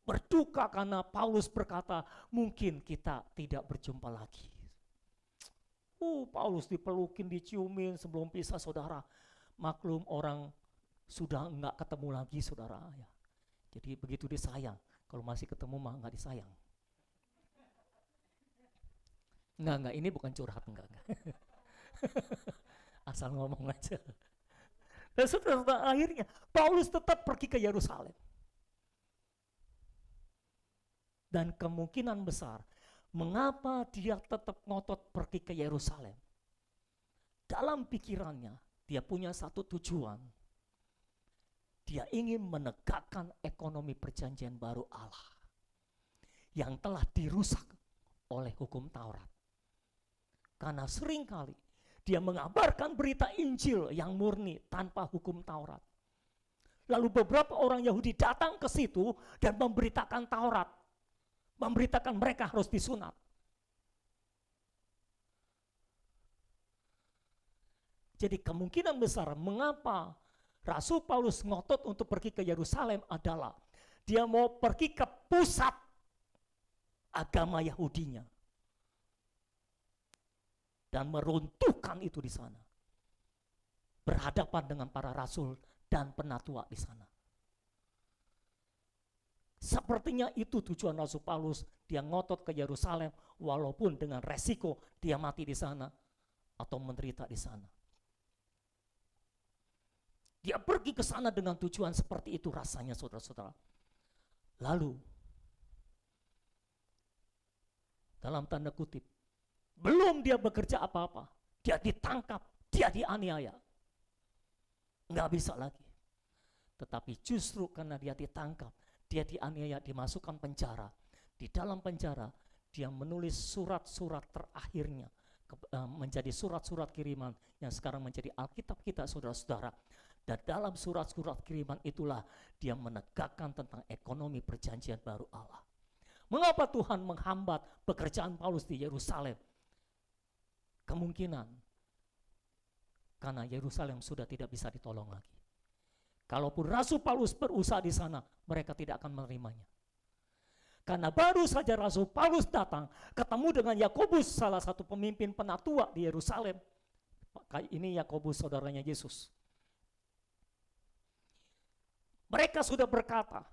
[SPEAKER 1] Berduka karena Paulus berkata, mungkin kita tidak berjumpa lagi. Paulus dipelukin, diciumin sebelum pisah, saudara. Maklum orang sudah enggak ketemu lagi, saudara. Ya. Jadi begitu disayang. Kalau masih ketemu mah enggak disayang. Enggak, ini bukan curhat, enggak. Asal ngomong aja. Dan setelah akhirnya Paulus tetap pergi ke Yerusalem. Dan kemungkinan besar, mengapa dia tetap ngotot pergi ke Yerusalem? Dalam pikirannya, dia punya satu tujuan. Dia ingin menegakkan ekonomi perjanjian baru Allah yang telah dirusak oleh hukum Taurat. Karena seringkali dia mengabarkan berita Injil yang murni tanpa hukum Taurat. Lalu beberapa orang Yahudi datang ke situ dan memberitakan Taurat. Memberitakan mereka harus disunat. Jadi kemungkinan besar mengapa Rasul Paulus ngotot untuk pergi ke Yerusalem adalah dia mau pergi ke pusat agama Yahudinya dan meruntuhkan itu di sana, berhadapan dengan para rasul dan penatua di sana. Sepertinya itu tujuan Rasul Paulus, dia ngotot ke Yerusalem walaupun dengan resiko dia mati di sana atau menderita di sana. Dia pergi ke sana dengan tujuan seperti itu rasanya, saudara-saudara. Lalu, dalam tanda kutip, belum dia bekerja apa-apa, dia ditangkap, dia dianiaya. Nggak bisa lagi. Tetapi justru karena dia ditangkap, dia dianiaya, dimasukkan penjara. Di dalam penjara, dia menulis surat-surat terakhirnya, menjadi surat-surat kiriman yang sekarang menjadi Alkitab kita, saudara-saudara. Dan dalam surat-surat kiriman itulah dia menegakkan tentang ekonomi perjanjian baru Allah. Mengapa Tuhan menghambat pekerjaan Paulus di Yerusalem? Kemungkinan karena Yerusalem sudah tidak bisa ditolong lagi. Kalaupun Rasul Paulus berusaha di sana, mereka tidak akan menerimanya. Karena baru saja Rasul Paulus datang, ketemu dengan Yakobus, salah satu pemimpin penatua di Yerusalem. Ini Yakobus, saudaranya Yesus. Mereka sudah berkata,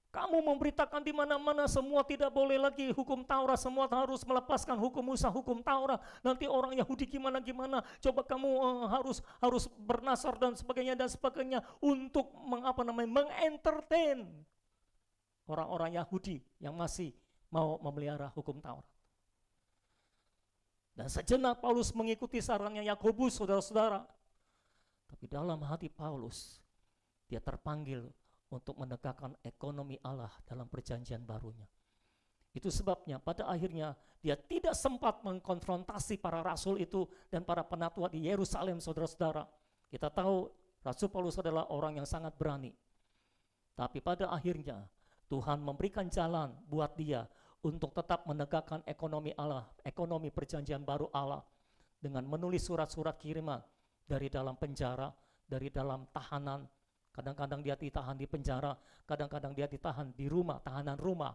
[SPEAKER 1] kamu memberitakan di mana-mana semua tidak boleh lagi hukum Taurat, semua harus melepaskan hukum Musa, hukum Taurat. Nanti orang Yahudi gimana-gimana, coba kamu harus bernasar dan sebagainya untuk mengentertain orang-orang Yahudi yang masih mau memelihara hukum Taurat. Dan sejenak Paulus mengikuti sarannya Yakobus, saudara-saudara. Tapi dalam hati Paulus, dia terpanggil untuk menegakkan ekonomi Allah dalam perjanjian barunya. Itu sebabnya pada akhirnya dia tidak sempat mengkonfrontasi para rasul itu dan para penatua di Yerusalem, saudara-saudara. Kita tahu Rasul Paulus adalah orang yang sangat berani. Tapi pada akhirnya Tuhan memberikan jalan buat dia untuk tetap menegakkan ekonomi Allah, ekonomi perjanjian baru Allah, dengan menulis surat-surat kiriman dari dalam penjara, dari dalam tahanan. Kadang-kadang dia ditahan di penjara, kadang-kadang dia ditahan di rumah, tahanan rumah.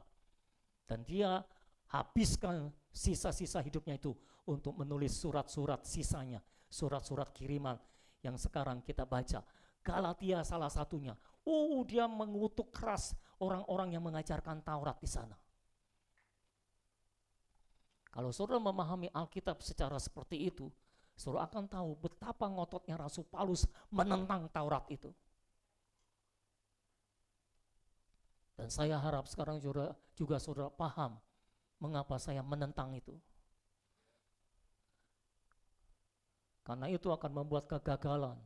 [SPEAKER 1] Dan dia habiskan sisa-sisa hidupnya itu untuk menulis surat-surat sisanya, surat-surat kiriman yang sekarang kita baca. Galatia salah satunya. Dia mengutuk keras orang-orang yang mengajarkan Taurat di sana. Kalau saudara memahami Alkitab secara seperti itu, saudara akan tahu betapa ngototnya Rasul Paulus menentang Taurat itu. Dan saya harap sekarang juga saudara paham mengapa saya menentang itu. Karena itu akan membuat kegagalan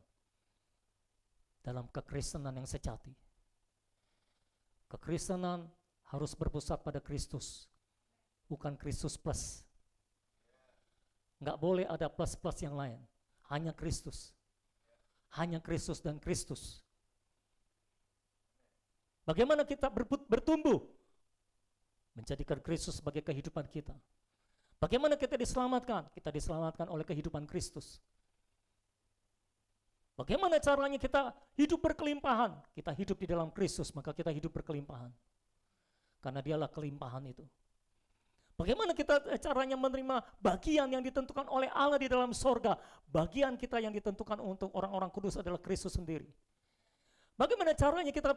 [SPEAKER 1] dalam kekristenan yang sejati. Kekristenan harus berpusat pada Kristus, bukan Kristus plus. Enggak boleh ada plus-plus yang lain, hanya Kristus. Hanya Kristus dan Kristus. Bagaimana kita bertumbuh menjadikan Kristus sebagai kehidupan kita? Bagaimana kita diselamatkan? Kita diselamatkan oleh kehidupan Kristus. Bagaimana caranya kita hidup berkelimpahan? Kita hidup di dalam Kristus, maka kita hidup berkelimpahan. Karena dialah kelimpahan itu. Bagaimana kita caranya menerima bagian yang ditentukan oleh Allah di dalam sorga? Bagian kita yang ditentukan untuk orang-orang kudus adalah Kristus sendiri. Bagaimana caranya kita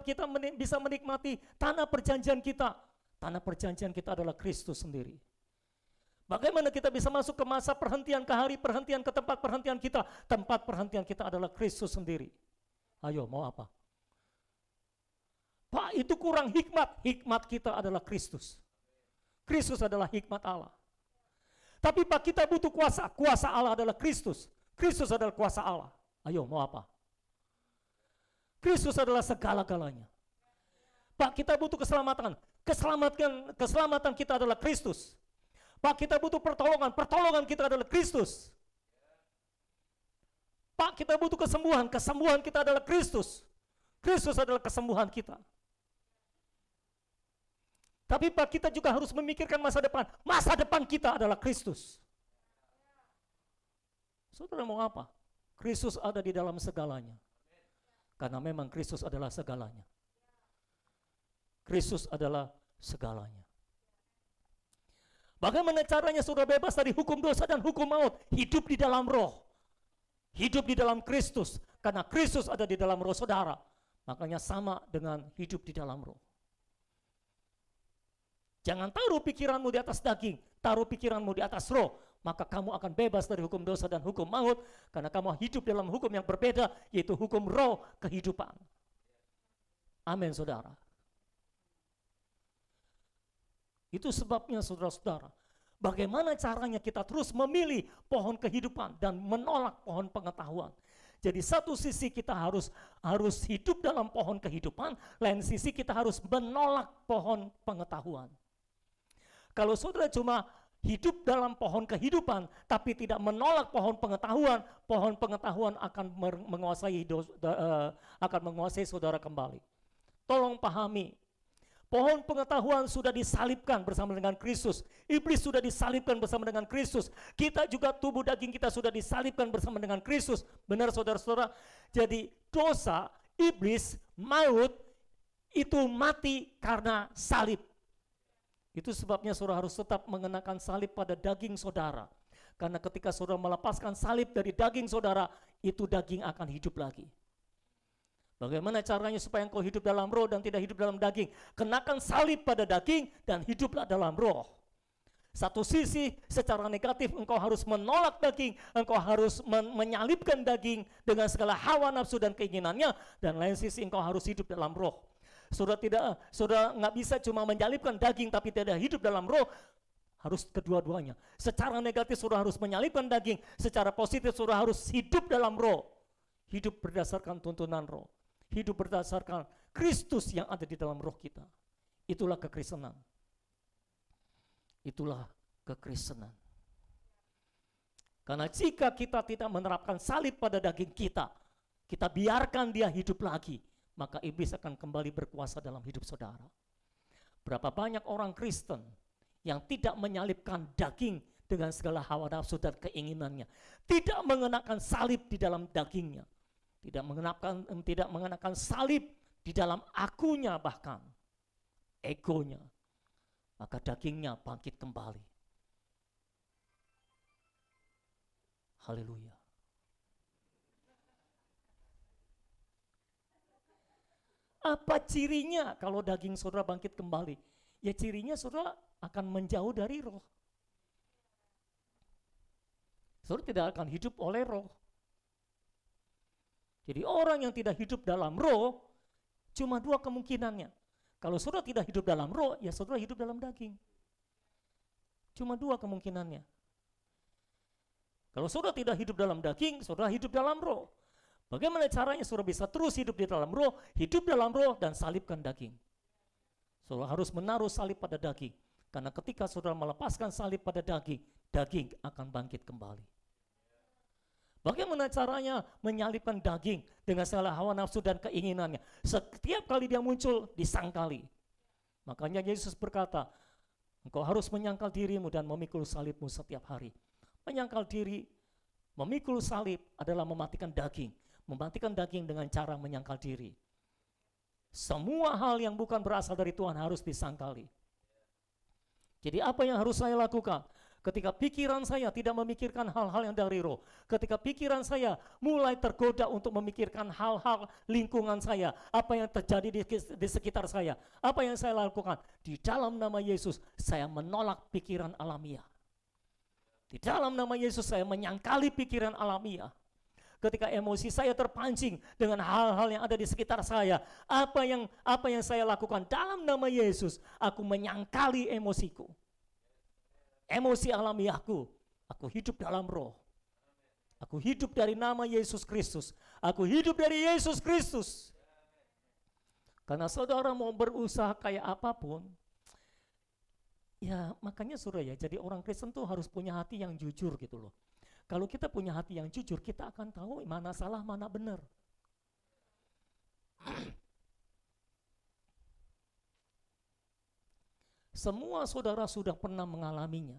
[SPEAKER 1] bisa menikmati tanah perjanjian kita? Tanah perjanjian kita adalah Kristus sendiri. Bagaimana kita bisa masuk ke masa perhentian, ke hari perhentian, ke tempat perhentian kita? Tempat perhentian kita adalah Kristus sendiri. Ayo, mau apa? Pak, itu kurang hikmat. Hikmat kita adalah Kristus. Kristus adalah hikmat Allah. Tapi Pak, kita butuh kuasa. Kuasa Allah adalah Kristus. Kristus adalah kuasa Allah. Ayo, mau apa? Kristus adalah segala-galanya. Pak, kita butuh keselamatan. Keselamatan kita adalah Kristus. Pak, kita butuh pertolongan. Pertolongan kita adalah Kristus. Pak, kita butuh kesembuhan. Kesembuhan kita adalah Kristus. Kristus adalah kesembuhan kita. Tapi Pak, kita juga harus memikirkan masa depan. Masa depan kita adalah Kristus. Saudara mau apa? Kristus ada di dalam segalanya. Karena memang Kristus adalah segalanya. Kristus adalah segalanya. Bagaimana caranya saudara bebas dari hukum dosa dan hukum maut? Hidup di dalam roh. Hidup di dalam Kristus. Karena Kristus ada di dalam roh saudara. Makanya sama dengan hidup di dalam roh. Jangan taruh pikiranmu di atas daging. Taruh pikiranmu di atas roh. Maka kamu akan bebas dari hukum dosa dan hukum maut. Karena kamu hidup dalam hukum yang berbeda. Yaitu hukum roh kehidupan. Amin saudara. Itu sebabnya saudara-saudara, bagaimana caranya kita terus memilih pohon kehidupan dan menolak pohon pengetahuan. Jadi satu sisi kita harus hidup dalam pohon kehidupan, lain sisi kita harus menolak pohon pengetahuan. Kalau saudara cuma hidup dalam pohon kehidupan tapi tidak menolak pohon pengetahuan akan menguasai saudara kembali. Tolong pahami. Pohon pengetahuan sudah disalibkan bersama dengan Kristus. Iblis sudah disalibkan bersama dengan Kristus. Kita juga tubuh daging kita sudah disalibkan bersama dengan Kristus. Benar saudara-saudara? Jadi dosa, iblis, maut itu mati karena salib. Itu sebabnya saudara harus tetap mengenakan salib pada daging saudara. Karena ketika saudara melepaskan salib dari daging saudara, itu daging akan hidup lagi. Bagaimana caranya supaya engkau hidup dalam roh dan tidak hidup dalam daging? Kenakan salib pada daging dan hiduplah dalam roh. Satu sisi secara negatif engkau harus menolak daging, engkau harus menyalibkan daging dengan segala hawa nafsu dan keinginannya, dan lain sisi engkau harus hidup dalam roh. Saudara nggak bisa cuma menyalibkan daging tapi tidak hidup dalam roh. Harus kedua-duanya. Secara negatif saudara harus menyalibkan daging, secara positif saudara harus hidup dalam roh. Hidup berdasarkan tuntunan roh. Hidup berdasarkan Kristus yang ada di dalam roh kita. Itulah kekristenan. Itulah kekristenan. Karena jika kita tidak menerapkan salib pada daging kita biarkan dia hidup lagi, maka iblis akan kembali berkuasa dalam hidup saudara. Berapa banyak orang Kristen yang tidak menyalibkan daging dengan segala hawa nafsu dan keinginannya, tidak mengenakan salib di dalam dagingnya, tidak mengenakan salib di dalam akunya, bahkan egonya, maka dagingnya bangkit kembali. Haleluya. Apa cirinya kalau daging saudara bangkit kembali? Ya cirinya saudara akan menjauh dari roh. Saudara tidak akan hidup oleh roh. Jadi orang yang tidak hidup dalam roh, cuma dua kemungkinannya. Kalau saudara tidak hidup dalam roh, ya saudara hidup dalam daging. Cuma dua kemungkinannya. Kalau saudara tidak hidup dalam daging, saudara hidup dalam roh. Bagaimana caranya saudara bisa terus hidup di dalam roh, dan salibkan daging. Saudara harus menaruh salib pada daging. Karena ketika saudara melepaskan salib pada daging, daging akan bangkit kembali. Bagaimana caranya menyalibkan daging dengan segala hawa nafsu dan keinginannya? Setiap kali dia muncul, disangkali. Makanya Yesus berkata, engkau harus menyangkal dirimu dan memikul salibmu setiap hari. Menyangkal diri, memikul salib adalah mematikan daging. Mematikan daging dengan cara menyangkal diri. Semua hal yang bukan berasal dari Tuhan harus disangkali. Jadi apa yang harus saya lakukan? Ketika pikiran saya tidak memikirkan hal-hal yang dari roh, ketika pikiran saya mulai tergoda untuk memikirkan hal-hal lingkungan saya, apa yang terjadi di sekitar saya, apa yang saya lakukan? Di dalam nama Yesus, saya menolak pikiran alamiah. Di dalam nama Yesus, saya menyangkali pikiran alamiah. Ketika emosi saya terpancing dengan hal-hal yang ada di sekitar saya, apa yang saya lakukan? Dalam nama Yesus, aku menyangkali emosiku. Emosi alamiahku, aku hidup dalam roh. Aku hidup dari nama Yesus Kristus. Aku hidup dari Yesus Kristus. Karena saudara mau berusaha kayak apapun, ya makanya saudara ya, jadi orang Kristen tuh harus punya hati yang jujur gitu loh. Kalau kita punya hati yang jujur, kita akan tahu mana salah, mana benar. Semua saudara sudah pernah mengalaminya.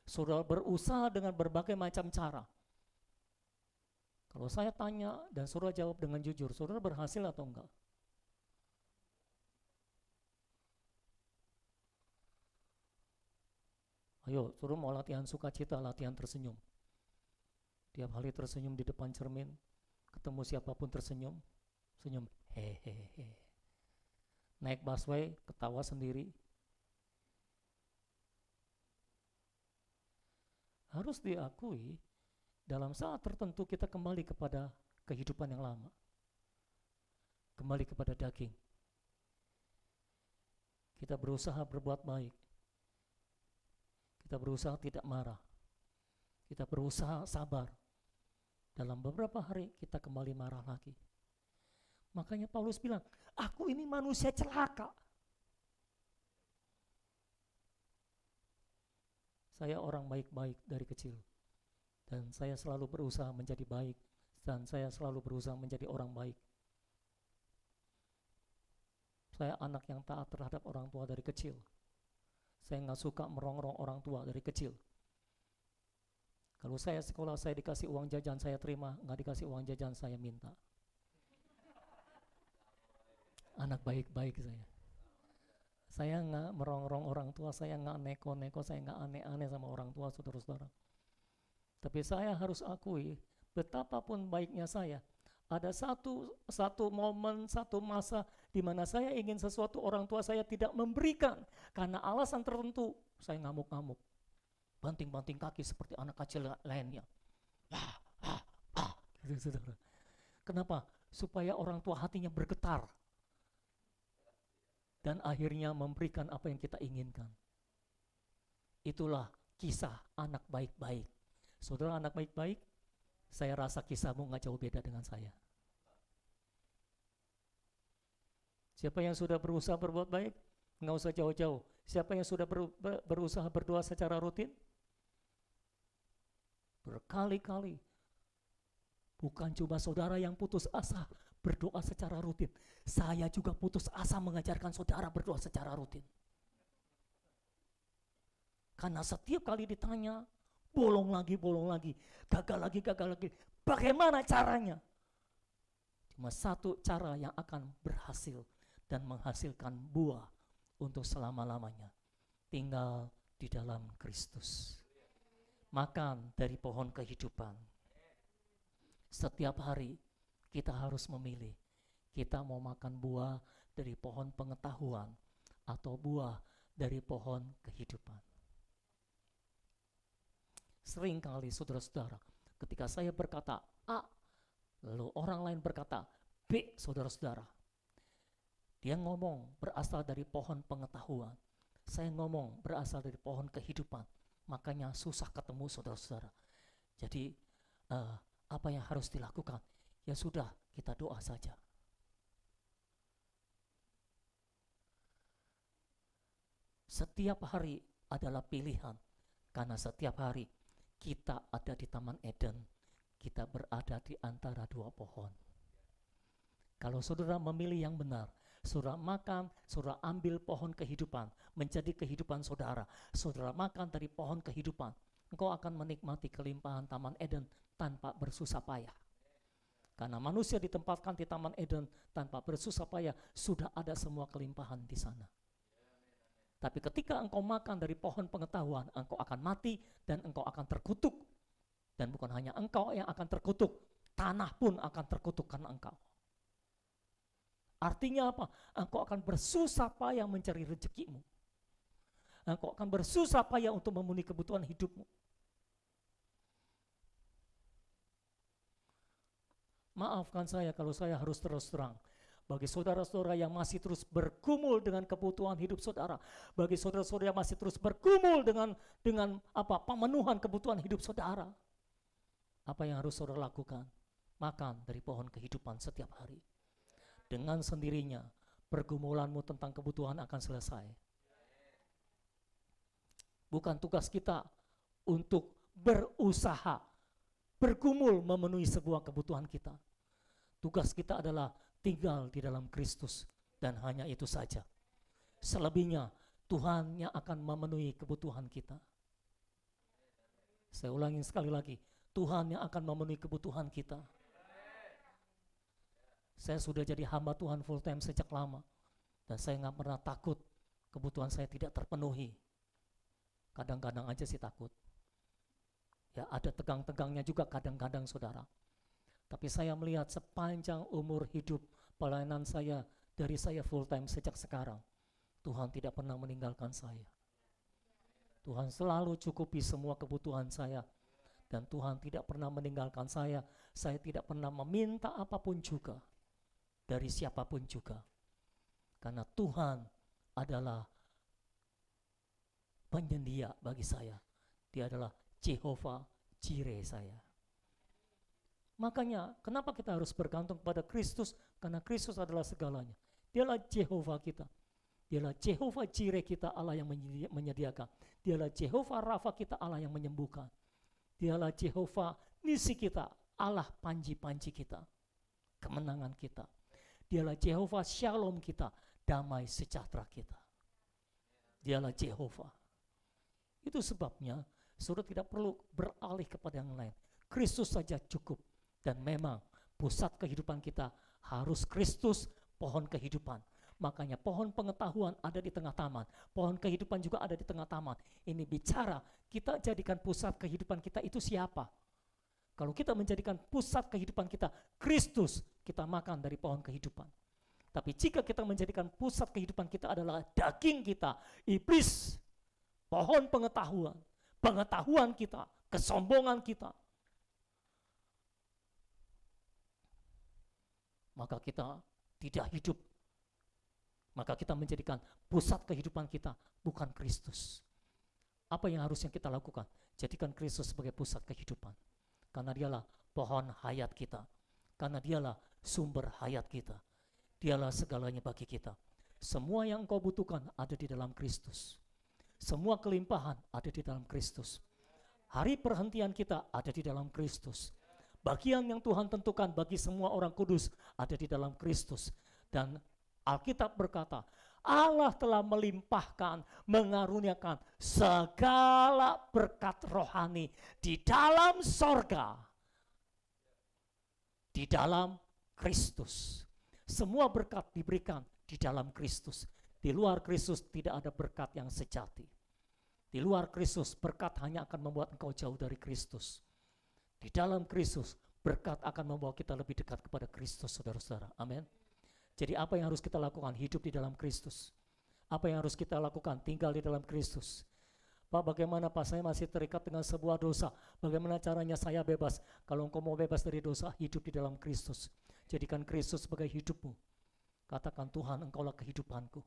[SPEAKER 1] Saudara berusaha dengan berbagai macam cara. Kalau saya tanya dan saudara jawab dengan jujur, saudara berhasil atau enggak? Ayo, saudara mau latihan sukacita, latihan tersenyum. Tiap hari tersenyum di depan cermin, ketemu siapapun tersenyum, senyum, hehehe. Naik busway, ketawa sendiri. Harus diakui, dalam saat tertentu kita kembali kepada kehidupan yang lama. Kembali kepada daging. Kita berusaha berbuat baik. Kita berusaha tidak marah. Kita berusaha sabar. Dalam beberapa hari kita kembali marah lagi. Makanya Paulus bilang, aku ini manusia celaka. Saya orang baik-baik dari kecil. Dan saya selalu berusaha menjadi baik. Dan saya selalu berusaha menjadi orang baik. Saya anak yang taat terhadap orang tua dari kecil. Saya nggak suka merongrong orang tua dari kecil. Kalau saya sekolah, saya dikasih uang jajan, saya terima. Nggak dikasih uang jajan, saya minta. Anak baik-baik saya. Saya nggak merongrong orang tua, saya nggak neko-neko, saya nggak aneh-aneh sama orang tua, saudara-saudara. Tapi saya harus akui, betapapun baiknya saya, ada satu momen, satu masa di mana saya ingin sesuatu, orang tua saya tidak memberikan karena alasan tertentu. Saya ngamuk-ngamuk, banting-banting kaki seperti anak kecil lainnya. Gitu, saudara. Kenapa? Supaya orang tua hatinya bergetar dan akhirnya memberikan apa yang kita inginkan. Itulah kisah anak baik-baik. Saudara anak baik-baik, saya rasa kisahmu nggak jauh beda dengan saya. Siapa yang sudah berusaha berbuat baik, nggak usah jauh-jauh. Siapa yang sudah berusaha berdoa secara rutin? Berkali-kali. Bukan cuma saudara yang putus asa berdoa secara rutin. Saya juga putus asa mengajarkan saudara berdoa secara rutin. Karena setiap kali ditanya, bolong lagi, gagal lagi. Bagaimana caranya? Cuma satu cara yang akan berhasil dan menghasilkan buah untuk selama-lamanya. Tinggal di dalam Kristus. Makan dari pohon kehidupan. Setiap hari kita harus memilih. Kita mau makan buah dari pohon pengetahuan atau buah dari pohon kehidupan. Seringkali saudara-saudara, ketika saya berkata A, lalu orang lain berkata B, saudara-saudara. Dia ngomong berasal dari pohon pengetahuan. Saya ngomong berasal dari pohon kehidupan. Makanya susah ketemu saudara-saudara. Jadi apa yang harus dilakukan? Ya sudah, kita doa saja. Setiap hari adalah pilihan. Karena setiap hari kita ada di Taman Eden. Kita berada di antara dua pohon. Kalau saudara memilih yang benar, saudara makan, saudara ambil pohon kehidupan, menjadi kehidupan saudara. Saudara makan dari pohon kehidupan, engkau akan menikmati kelimpahan Taman Eden tanpa bersusah payah. Karena manusia ditempatkan di Taman Eden tanpa bersusah payah, sudah ada semua kelimpahan di sana. Tapi ketika engkau makan dari pohon pengetahuan, engkau akan mati dan engkau akan terkutuk. Dan bukan hanya engkau yang akan terkutuk, tanah pun akan terkutuk karena engkau. Artinya apa? Engkau akan bersusah payah mencari rezekimu. Engkau akan bersusah payah untuk memenuhi kebutuhan hidupmu. Maafkan saya kalau saya harus terus terang. Bagi saudara-saudara yang masih terus bergumul dengan kebutuhan hidup saudara, bagi saudara-saudara yang masih terus bergumul dengan pemenuhan kebutuhan hidup saudara, apa yang harus saudara lakukan? Makan dari pohon kehidupan setiap hari. Dengan sendirinya pergumulanmu tentang kebutuhan akan selesai. Bukan tugas kita untuk berusaha bergumul memenuhi sebuah kebutuhan kita. Tugas kita adalah tinggal di dalam Kristus dan hanya itu saja. Selebihnya Tuhan yang akan memenuhi kebutuhan kita. Saya ulangi sekali lagi, Tuhan yang akan memenuhi kebutuhan kita. Saya sudah jadi hamba Tuhan full time sejak lama, dan saya nggak pernah takut kebutuhan saya tidak terpenuhi. Kadang-kadang aja sih takut. Ya ada tegang-tegangnya juga kadang-kadang saudara. Tapi saya melihat sepanjang umur hidup pelayanan saya, dari saya full time sejak sekarang, Tuhan tidak pernah meninggalkan saya. Tuhan selalu cukupi semua kebutuhan saya. Dan Tuhan tidak pernah meninggalkan saya. Saya tidak pernah meminta apapun juga dari siapapun juga. Karena Tuhan adalah penyedia bagi saya. Dia adalah Jehovah Jireh saya. Makanya kenapa kita harus bergantung kepada Kristus? Karena Kristus adalah segalanya. Dialah Jehovah kita. Dialah Jehovah Jireh kita, Allah yang menyediakan. Dialah Jehovah Rafa kita, Allah yang menyembuhkan. Dialah Jehovah Nisi kita, Allah panji-panji kita, kemenangan kita. Dialah Jehovah Shalom kita, damai sejahtera kita. Dialah Jehovah. Itu sebabnya saudara tidak perlu beralih kepada yang lain. Kristus saja cukup. Dan memang pusat kehidupan kita harus Kristus, pohon kehidupan. Makanya pohon pengetahuan ada di tengah taman. Pohon kehidupan juga ada di tengah taman. Ini bicara kita jadikan pusat kehidupan kita itu siapa? Kalau kita menjadikan pusat kehidupan kita Kristus, kita makan dari pohon kehidupan. Tapi jika kita menjadikan pusat kehidupan kita adalah daging kita, iblis, pohon pengetahuan kita, kesombongan kita, maka kita tidak hidup. Maka kita menjadikan pusat kehidupan kita bukan Kristus. Apa yang harusnya kita lakukan? Jadikan Kristus sebagai pusat kehidupan. Karena dialah pohon hayat kita. Karena dialah sumber hayat kita. Dialah segalanya bagi kita. Semua yang engkau butuhkan ada di dalam Kristus. Semua kelimpahan ada di dalam Kristus. Hari perhentian kita ada di dalam Kristus. Bagian yang Tuhan tentukan bagi semua orang kudus ada di dalam Kristus. Dan Alkitab berkata, Allah telah melimpahkan, mengaruniakan segala berkat rohani di dalam sorga, di dalam Kristus. Semua berkat diberikan di dalam Kristus. Di luar Kristus tidak ada berkat yang sejati. Di luar Kristus berkat hanya akan membuat engkau jauh dari Kristus. Di dalam Kristus berkat akan membawa kita lebih dekat kepada Kristus, saudara-saudara. Amin. Jadi apa yang harus kita lakukan? Hidup di dalam Kristus. Apa yang harus kita lakukan? Tinggal di dalam Kristus. Pak, bagaimana Pak? Saya masih terikat dengan sebuah dosa. Bagaimana caranya saya bebas? Kalau engkau mau bebas dari dosa, hidup di dalam Kristus. Jadikan Kristus sebagai hidupmu. Katakan, Tuhan, engkaulah kehidupanku.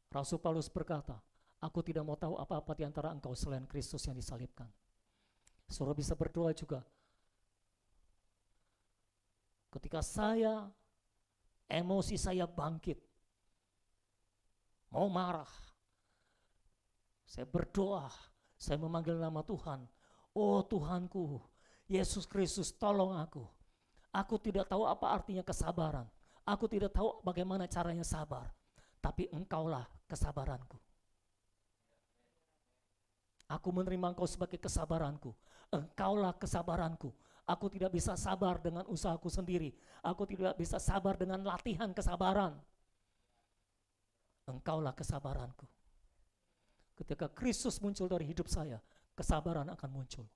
[SPEAKER 1] Rasul Paulus berkata, aku tidak mau tahu apa-apa di antara engkau selain Kristus yang disalibkan. Saudara bisa berdoa juga. Ketika emosi saya bangkit, mau marah, saya berdoa, saya memanggil nama Tuhan. Oh Tuhanku, Yesus Kristus, tolong aku. Aku tidak tahu apa artinya kesabaran. Aku tidak tahu bagaimana caranya sabar. Tapi engkaulah kesabaranku. Aku menerima engkau sebagai kesabaranku. Engkaulah kesabaranku. Aku tidak bisa sabar dengan usahaku sendiri. Aku tidak bisa sabar dengan latihan kesabaran. Engkaulah kesabaranku. Ketika Kristus muncul dari hidup saya, kesabaran akan muncul.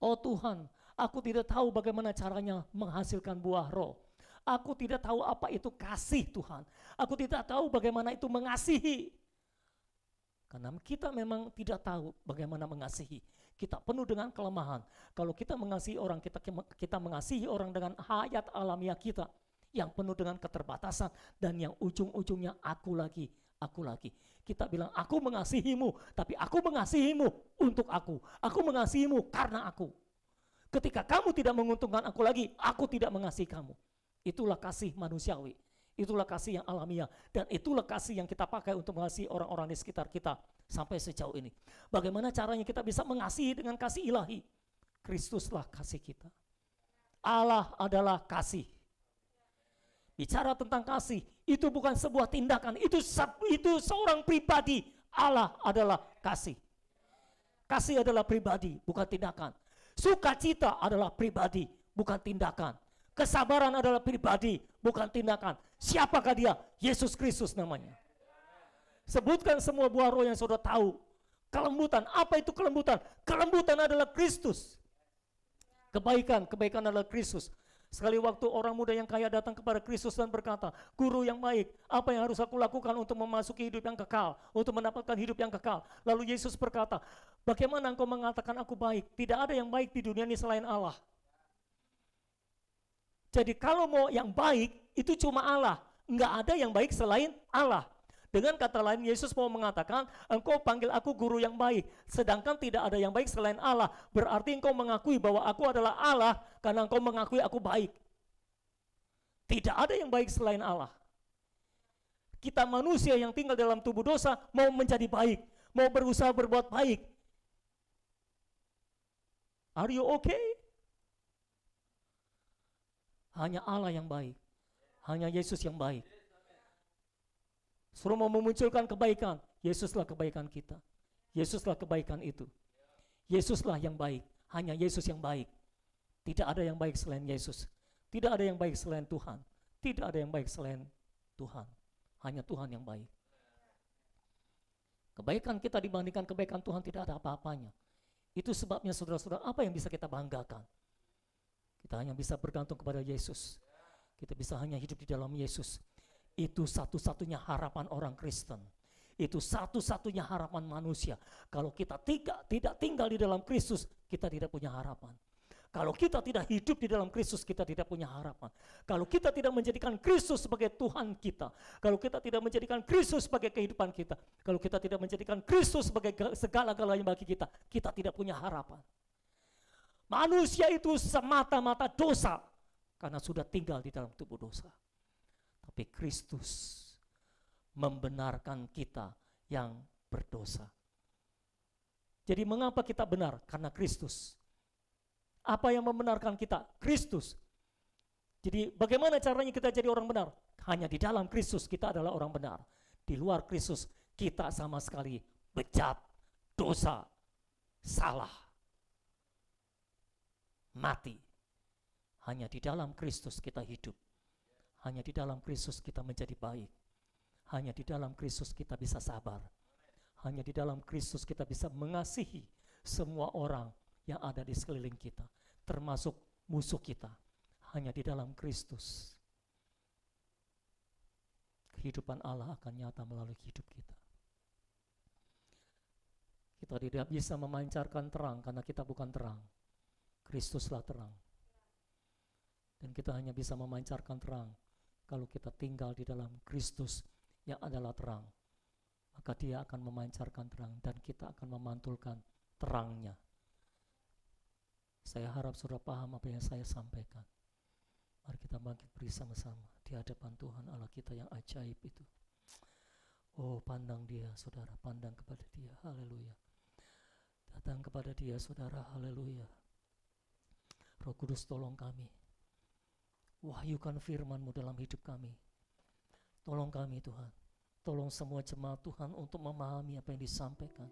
[SPEAKER 1] Oh Tuhan, aku tidak tahu bagaimana caranya menghasilkan buah roh. Aku tidak tahu apa itu kasih, Tuhan. Aku tidak tahu bagaimana itu mengasihi. Karena kita memang tidak tahu bagaimana mengasihi. Kita penuh dengan kelemahan. Kalau kita mengasihi orang, kita mengasihi orang dengan hayat alamiah kita yang penuh dengan keterbatasan dan yang ujung-ujungnya aku lagi. Kita bilang aku mengasihimu, tapi aku mengasihimu untuk aku. Aku mengasihimu karena aku. Ketika kamu tidak menguntungkan aku lagi, aku tidak mengasihi kamu. Itulah kasih manusiawi. Itulah kasih yang alamiah. Dan itulah kasih yang kita pakai untuk mengasihi orang-orang di sekitar kita sampai sejauh ini. Bagaimana caranya kita bisa mengasihi dengan kasih ilahi? Kristuslah kasih kita. Allah adalah kasih. Bicara tentang kasih, itu bukan sebuah tindakan, itu seorang pribadi. Allah adalah kasih. Kasih adalah pribadi, bukan tindakan. Sukacita adalah pribadi, bukan tindakan. Kesabaran adalah pribadi, bukan tindakan. Siapakah dia? Yesus Kristus namanya. Sebutkan semua buah roh yang saudara tahu. Kelembutan, apa itu kelembutan? Kelembutan adalah Kristus. Kebaikan adalah Kristus. Sekali waktu orang muda yang kaya datang kepada Kristus dan berkata, "Guru yang baik, apa yang harus aku lakukan untuk memasuki hidup yang kekal, untuk mendapatkan hidup yang kekal?" Lalu Yesus berkata, "Bagaimana engkau mengatakan aku baik? Tidak ada yang baik di dunia ini selain Allah." Jadi kalau mau yang baik, itu cuma Allah. Enggak ada yang baik selain Allah. Dengan kata lain, Yesus mau mengatakan, engkau panggil aku guru yang baik, sedangkan tidak ada yang baik selain Allah. Berarti engkau mengakui bahwa aku adalah Allah, karena engkau mengakui aku baik. Tidak ada yang baik selain Allah. Kita manusia yang tinggal dalam tubuh dosa, mau menjadi baik, mau berusaha berbuat baik. Are you okay? Hanya Allah yang baik. Hanya Yesus yang baik. Suruh mau memunculkan kebaikan, Yesuslah kebaikan kita. Yesuslah kebaikan itu. Yesuslah yang baik, hanya Yesus yang baik. Tidak ada yang baik selain Yesus. Tidak ada yang baik selain Tuhan. Tidak ada yang baik selain Tuhan. Hanya Tuhan yang baik. Kebaikan kita dibandingkan kebaikan Tuhan tidak ada apa-apanya. Itu sebabnya saudara-saudara, apa yang bisa kita banggakan? Kita hanya bisa bergantung kepada Yesus. Kita bisa hanya hidup di dalam Yesus. Itu satu-satunya harapan orang Kristen. Itu satu-satunya harapan manusia. Kalau kita tidak tinggal di dalam Kristus, kita tidak punya harapan. Kalau kita tidak hidup di dalam Kristus, kita tidak punya harapan. Kalau kita tidak menjadikan Kristus sebagai Tuhan kita, kalau kita tidak menjadikan Kristus sebagai kehidupan kita, kalau kita tidak menjadikan Kristus sebagai segala-galanya bagi kita, kita tidak punya harapan. Manusia itu semata-mata dosa karena sudah tinggal di dalam tubuh dosa. Tapi Kristus membenarkan kita yang berdosa. Jadi mengapa kita benar? Karena Kristus. Apa yang membenarkan kita? Kristus. Jadi bagaimana caranya kita jadi orang benar? Hanya di dalam Kristus kita adalah orang benar. Di luar Kristus kita sama sekali bejat, dosa, salah, mati. Hanya di dalam Kristus kita hidup. Hanya di dalam Kristus kita menjadi baik. Hanya di dalam Kristus kita bisa sabar. Hanya di dalam Kristus kita bisa mengasihi semua orang yang ada di sekeliling kita, termasuk musuh kita. Hanya di dalam Kristus kehidupan Allah akan nyata melalui hidup kita. Kita tidak bisa memancarkan terang karena kita bukan terang. Kristuslah terang. Dan kita hanya bisa memancarkan terang kalau kita tinggal di dalam Kristus yang adalah terang. Maka dia akan memancarkan terang dan kita akan memantulkan terangnya. Saya harap saudara paham apa yang saya sampaikan. Mari kita bangkit bersama-sama di hadapan Tuhan Allah kita yang ajaib itu. Oh, pandang dia saudara, pandang kepada dia, haleluya. Datang kepada dia saudara, haleluya. Roh Kudus tolong kami. Wahyukan firman-Mu dalam hidup kami. Tolong kami Tuhan. Tolong semua jemaat Tuhan untuk memahami apa yang disampaikan.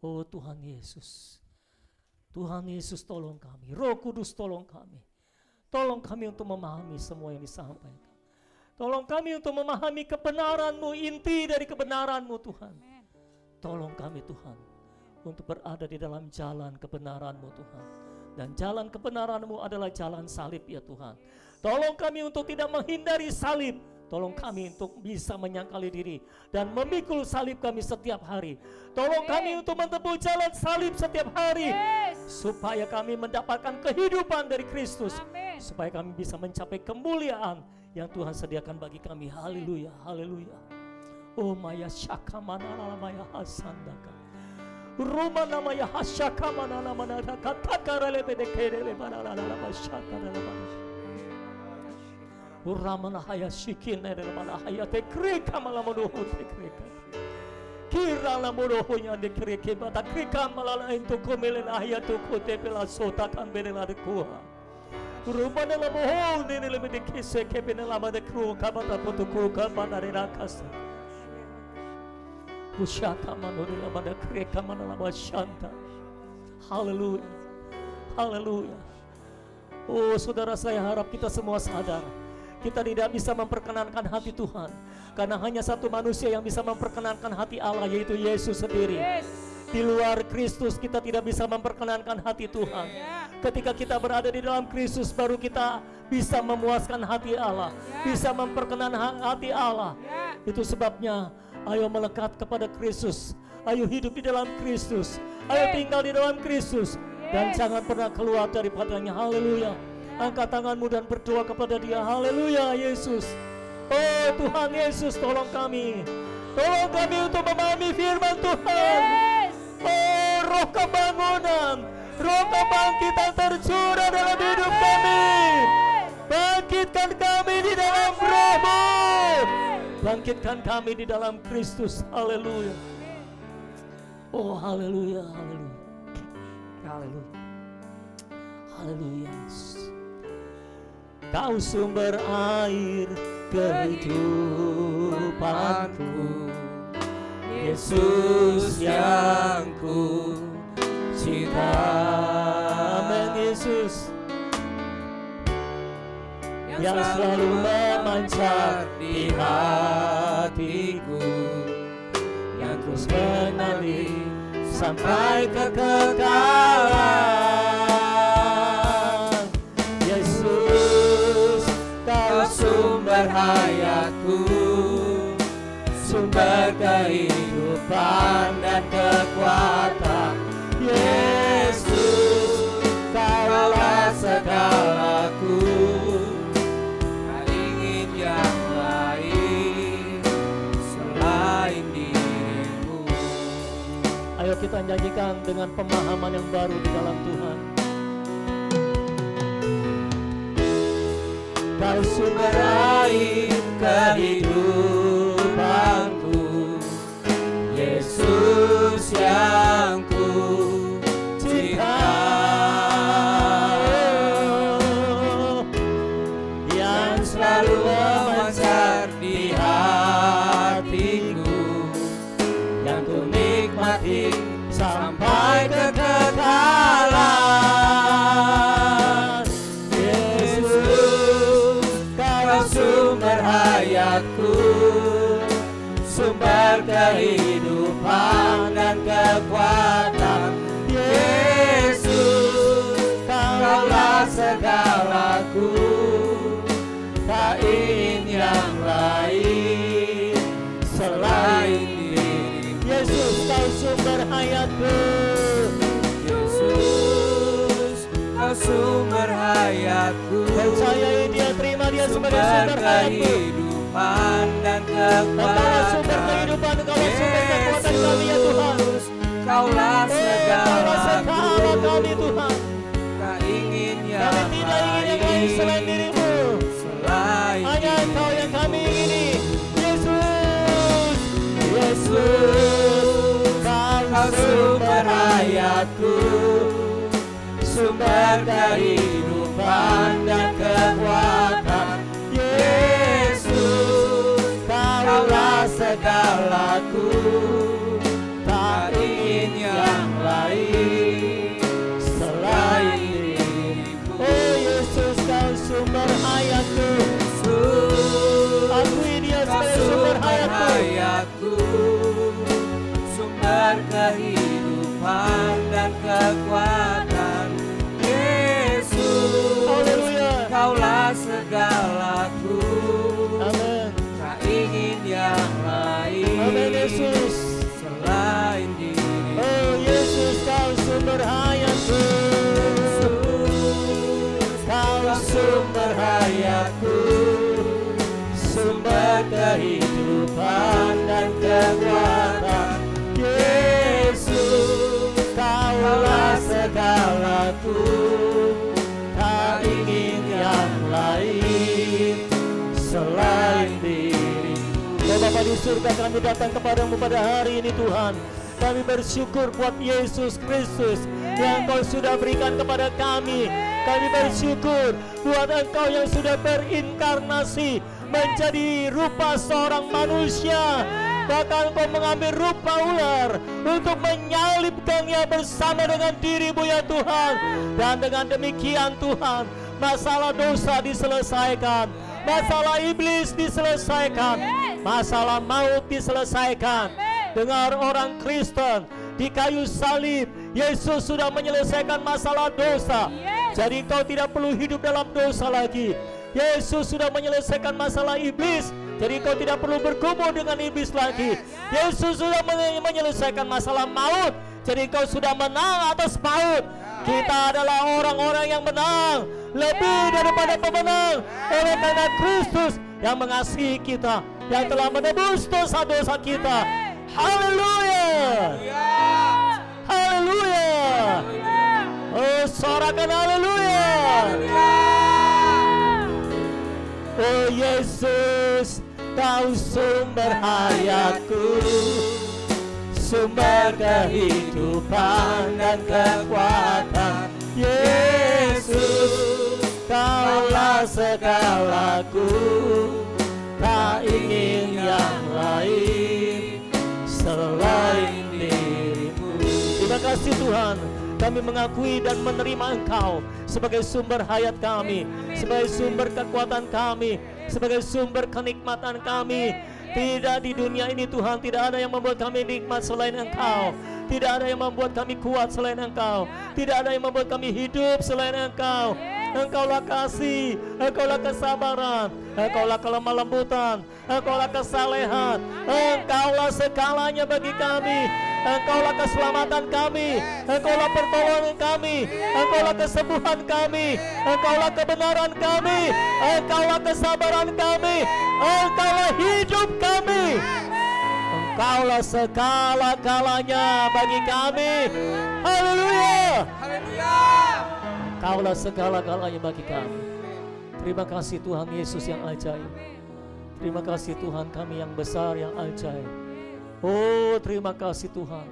[SPEAKER 1] Oh Tuhan Yesus. Tuhan Yesus tolong kami. Roh Kudus tolong kami. Tolong kami untuk memahami semua yang disampaikan. Tolong kami untuk memahami kebenaran-Mu, inti dari kebenaran-Mu Tuhan. Tolong kami Tuhan untuk berada di dalam jalan kebenaran-Mu Tuhan. Dan jalan kebenaran-Mu adalah jalan salib ya Tuhan. Tolong kami untuk tidak menghindari salib. Tolong kami untuk bisa menyangkali diri dan memikul salib kami setiap hari. Tolong kami untuk menempuh jalan salib setiap hari. Supaya kami mendapatkan kehidupan dari Kristus. Supaya kami bisa mencapai kemuliaan yang Tuhan sediakan bagi kami. Haleluya, haleluya. Oh maya syakamana maya hasandaka. Rumah namanya hasyakamana namanya katakara lebede kerele mana nama syakara lebede. Uramana haya shikin ere mana haya te kreka malamodo te kreka. kira la morohonya de kreke bata krika malala into komele ayatu kote pela sota kambele la de kuha. Rumana la moho nene le de kise kebene la de kru kabata poto kru kabata rena kasa. Bushaka manori la de kreka manala bashanta. Haleluya. Haleluya. Oh saudara, saya harap kita semua sadar, kita tidak bisa memperkenankan hati Tuhan, karena hanya satu manusia yang bisa memperkenankan hati Allah, yaitu Yesus sendiri. Di luar Kristus kita tidak bisa memperkenankan hati Tuhan. Ketika kita berada di dalam Kristus, baru kita bisa memuaskan hati Allah, bisa memperkenankan hati Allah. Itu sebabnya ayo melekat kepada Kristus, ayo hidup di dalam Kristus, ayo tinggal di dalam Kristus, dan jangan pernah keluar daripadanya. Haleluya. Angkat tanganmu dan berdoa kepada Dia. Haleluya Yesus. Oh Tuhan Yesus, tolong kami. Tolong kami untuk memahami firman Tuhan. Oh roh kebangunan, roh kebangkitan tercurah dalam hidup kami. Bangkitkan kami di dalam Roh-Mu. Bangkitkan kami di dalam Kristus. Haleluya. Oh haleluya, haleluya. Haleluya. Haleluya. Kau sumber air kehidupanku, Yesus yang ku cinta. Amin Yesus, yang selalu memancar di hatiku, yang terus mengalir sampai kekekalan. Yesus, Kau sumber hayatku, sumber kehidupan dan kekuatan. Yesus, Kaulah segalaku, tak ingin yang lain selain dirimu. Ayo kita nyanyikan dengan pemahaman yang baru di dalam Tuhan. Kau sumber air kehidupanku, Yesus yang ku cinta, yang selalu memancar di hatiku, yang ku nikmati sampai kekekalan. Yesus, Kau sumber hayatku, sumber kehidupan dan kekuatan. Yesus, Kaulah segalaku, tak ingin yang lain selain dirimu. Yesus, Kau sumber hayatku. Yesus, Kau sumber hayatku. Percayai Dia, terima Dia sebagai sumber kehidupan dan kekuatan. Sumber kehidupan, Kaulah sumber kekuatan kami ya Tuhan. Kaulah segalaku kami Tuhan. Tak ingin yang lain, kami tidak ingin yang lain selain dirimu. Hanya Engkau yang kami ingini. Yesus, Yesus, Kau sumber hayatku, sumber kehidupan dan kekuatan. Yesus, Kaulah segalaku, tak ingin yang lain selain dirimu. Oh Yesus, Kau sumber hayatku, akui Dia sebagai sumber hayatku, sumber kehidupan dan kekuatan. Yesus, haleluya, Kaulah segalaku. Amin. Tak ingin yang lain. Amin Yesus. Selain diri. Oh Yesus, Kau sumber hayatku. Kau sumber hayatku, sumber kehidupan dan kekuatan. Yesus, Kaulah segalaku, tak ingin yang lain selain diri. Oh Bapa di dari surga kami datang kepadamu pada hari ini Tuhan. Kami bersyukur buat Yesus Kristus yang Kau sudah berikan kepada kami. Kami bersyukur buat Engkau yang sudah berinkarnasi menjadi rupa seorang manusia. Bahkan Kau mengambil rupa ular untuk menyalibkannya bersama dengan diri-Mu ya Tuhan. Dan dengan demikian Tuhan, masalah dosa diselesaikan, masalah iblis diselesaikan, masalah maut diselesaikan. Dengar orang Kristen, di kayu salib Yesus sudah menyelesaikan masalah dosa. Jadi engkau tidak perlu hidup dalam dosa lagi. Yesus sudah menyelesaikan masalah iblis. Jadi engkau tidak perlu bergumul dengan iblis lagi. Yesus sudah menyelesaikan masalah maut. Jadi engkau sudah menang atas maut. Kita adalah orang-orang yang menang, lebih daripada pemenang, oleh karena Kristus yang mengasihi kita, yang telah menebus dosa-dosa kita. Haleluya, haleluya. Oh, sorakan haleluya. Oh Yesus, Kau sumber hayatku, sumber kehidupan dan kekuatan. Yesus, Kaulah segalaku, tak ingin yang lain selain diri-Mu. Terima kasih Tuhan, kami mengakui dan menerima Engkau sebagai sumber hayat kami, sebagai sumber kekuatan kami, sebagai sumber kenikmatan kami. Tidak di dunia ini Tuhan, tidak ada yang membuat kami nikmat selain Engkau. Tidak ada yang membuat kami kuat selain Engkau. Tidak ada yang membuat kami hidup selain Engkau. Engkaulah kasih, Engkaulah kesabaran, Engkaulah kelemah lembutan, Engkaulah kesalehan, Engkaulah segalanya bagi kami. Engkaulah keselamatan kami, Engkaulah pertolongan kami, Engkaulah kesembuhan kami, Engkaulah kebenaran kami, Engkaulah kesabaran kami, Engkaulah hidup kami. Engkaulah segala-galanya bagi kami. Haleluya. Engkaulah segala-galanya bagi kami. Terima kasih Tuhan Yesus yang ajaib. Terima kasih Tuhan kami yang besar, yang ajaib. Oh, terima kasih Tuhan.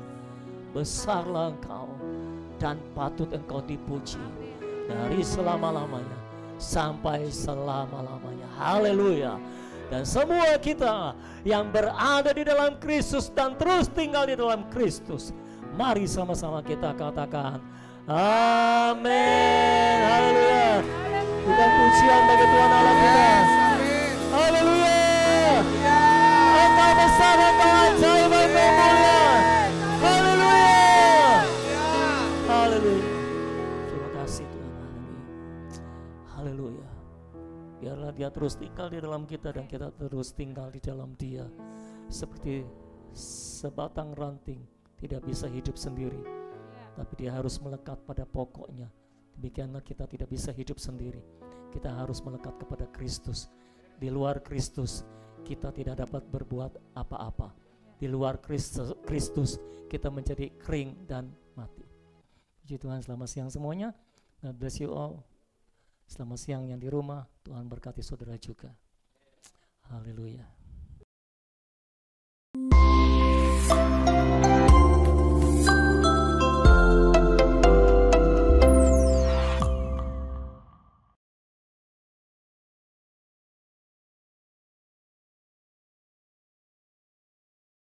[SPEAKER 1] Besarlah Engkau dan patut Engkau dipuji dari selama-lamanya sampai selama-lamanya. Haleluya. Dan semua kita yang berada di dalam Kristus dan terus tinggal di dalam Kristus, mari sama-sama kita katakan amin. Haleluya. Bukan pujian bagi Tuhan Allah kita. Haleluya. Engkau besar, Engkau ajaib, Engkau mulia. Haleluya. Haleluya. Terima kasih Tuhan. Haleluya. Biarlah Dia terus tinggal di dalam kita dan kita terus tinggal di dalam Dia. Seperti sebatang ranting tidak bisa hidup sendiri, tapi dia harus melekat pada pokoknya. Demikianlah kita tidak bisa hidup sendiri. Kita harus melekat kepada Kristus. Di luar Kristus kita tidak dapat berbuat apa-apa. Di luar Kristus kita menjadi kering dan mati. Puji Tuhan, selamat siang semuanya. God bless you all. Selamat siang yang di rumah. Tuhan berkati saudara juga. Haleluya.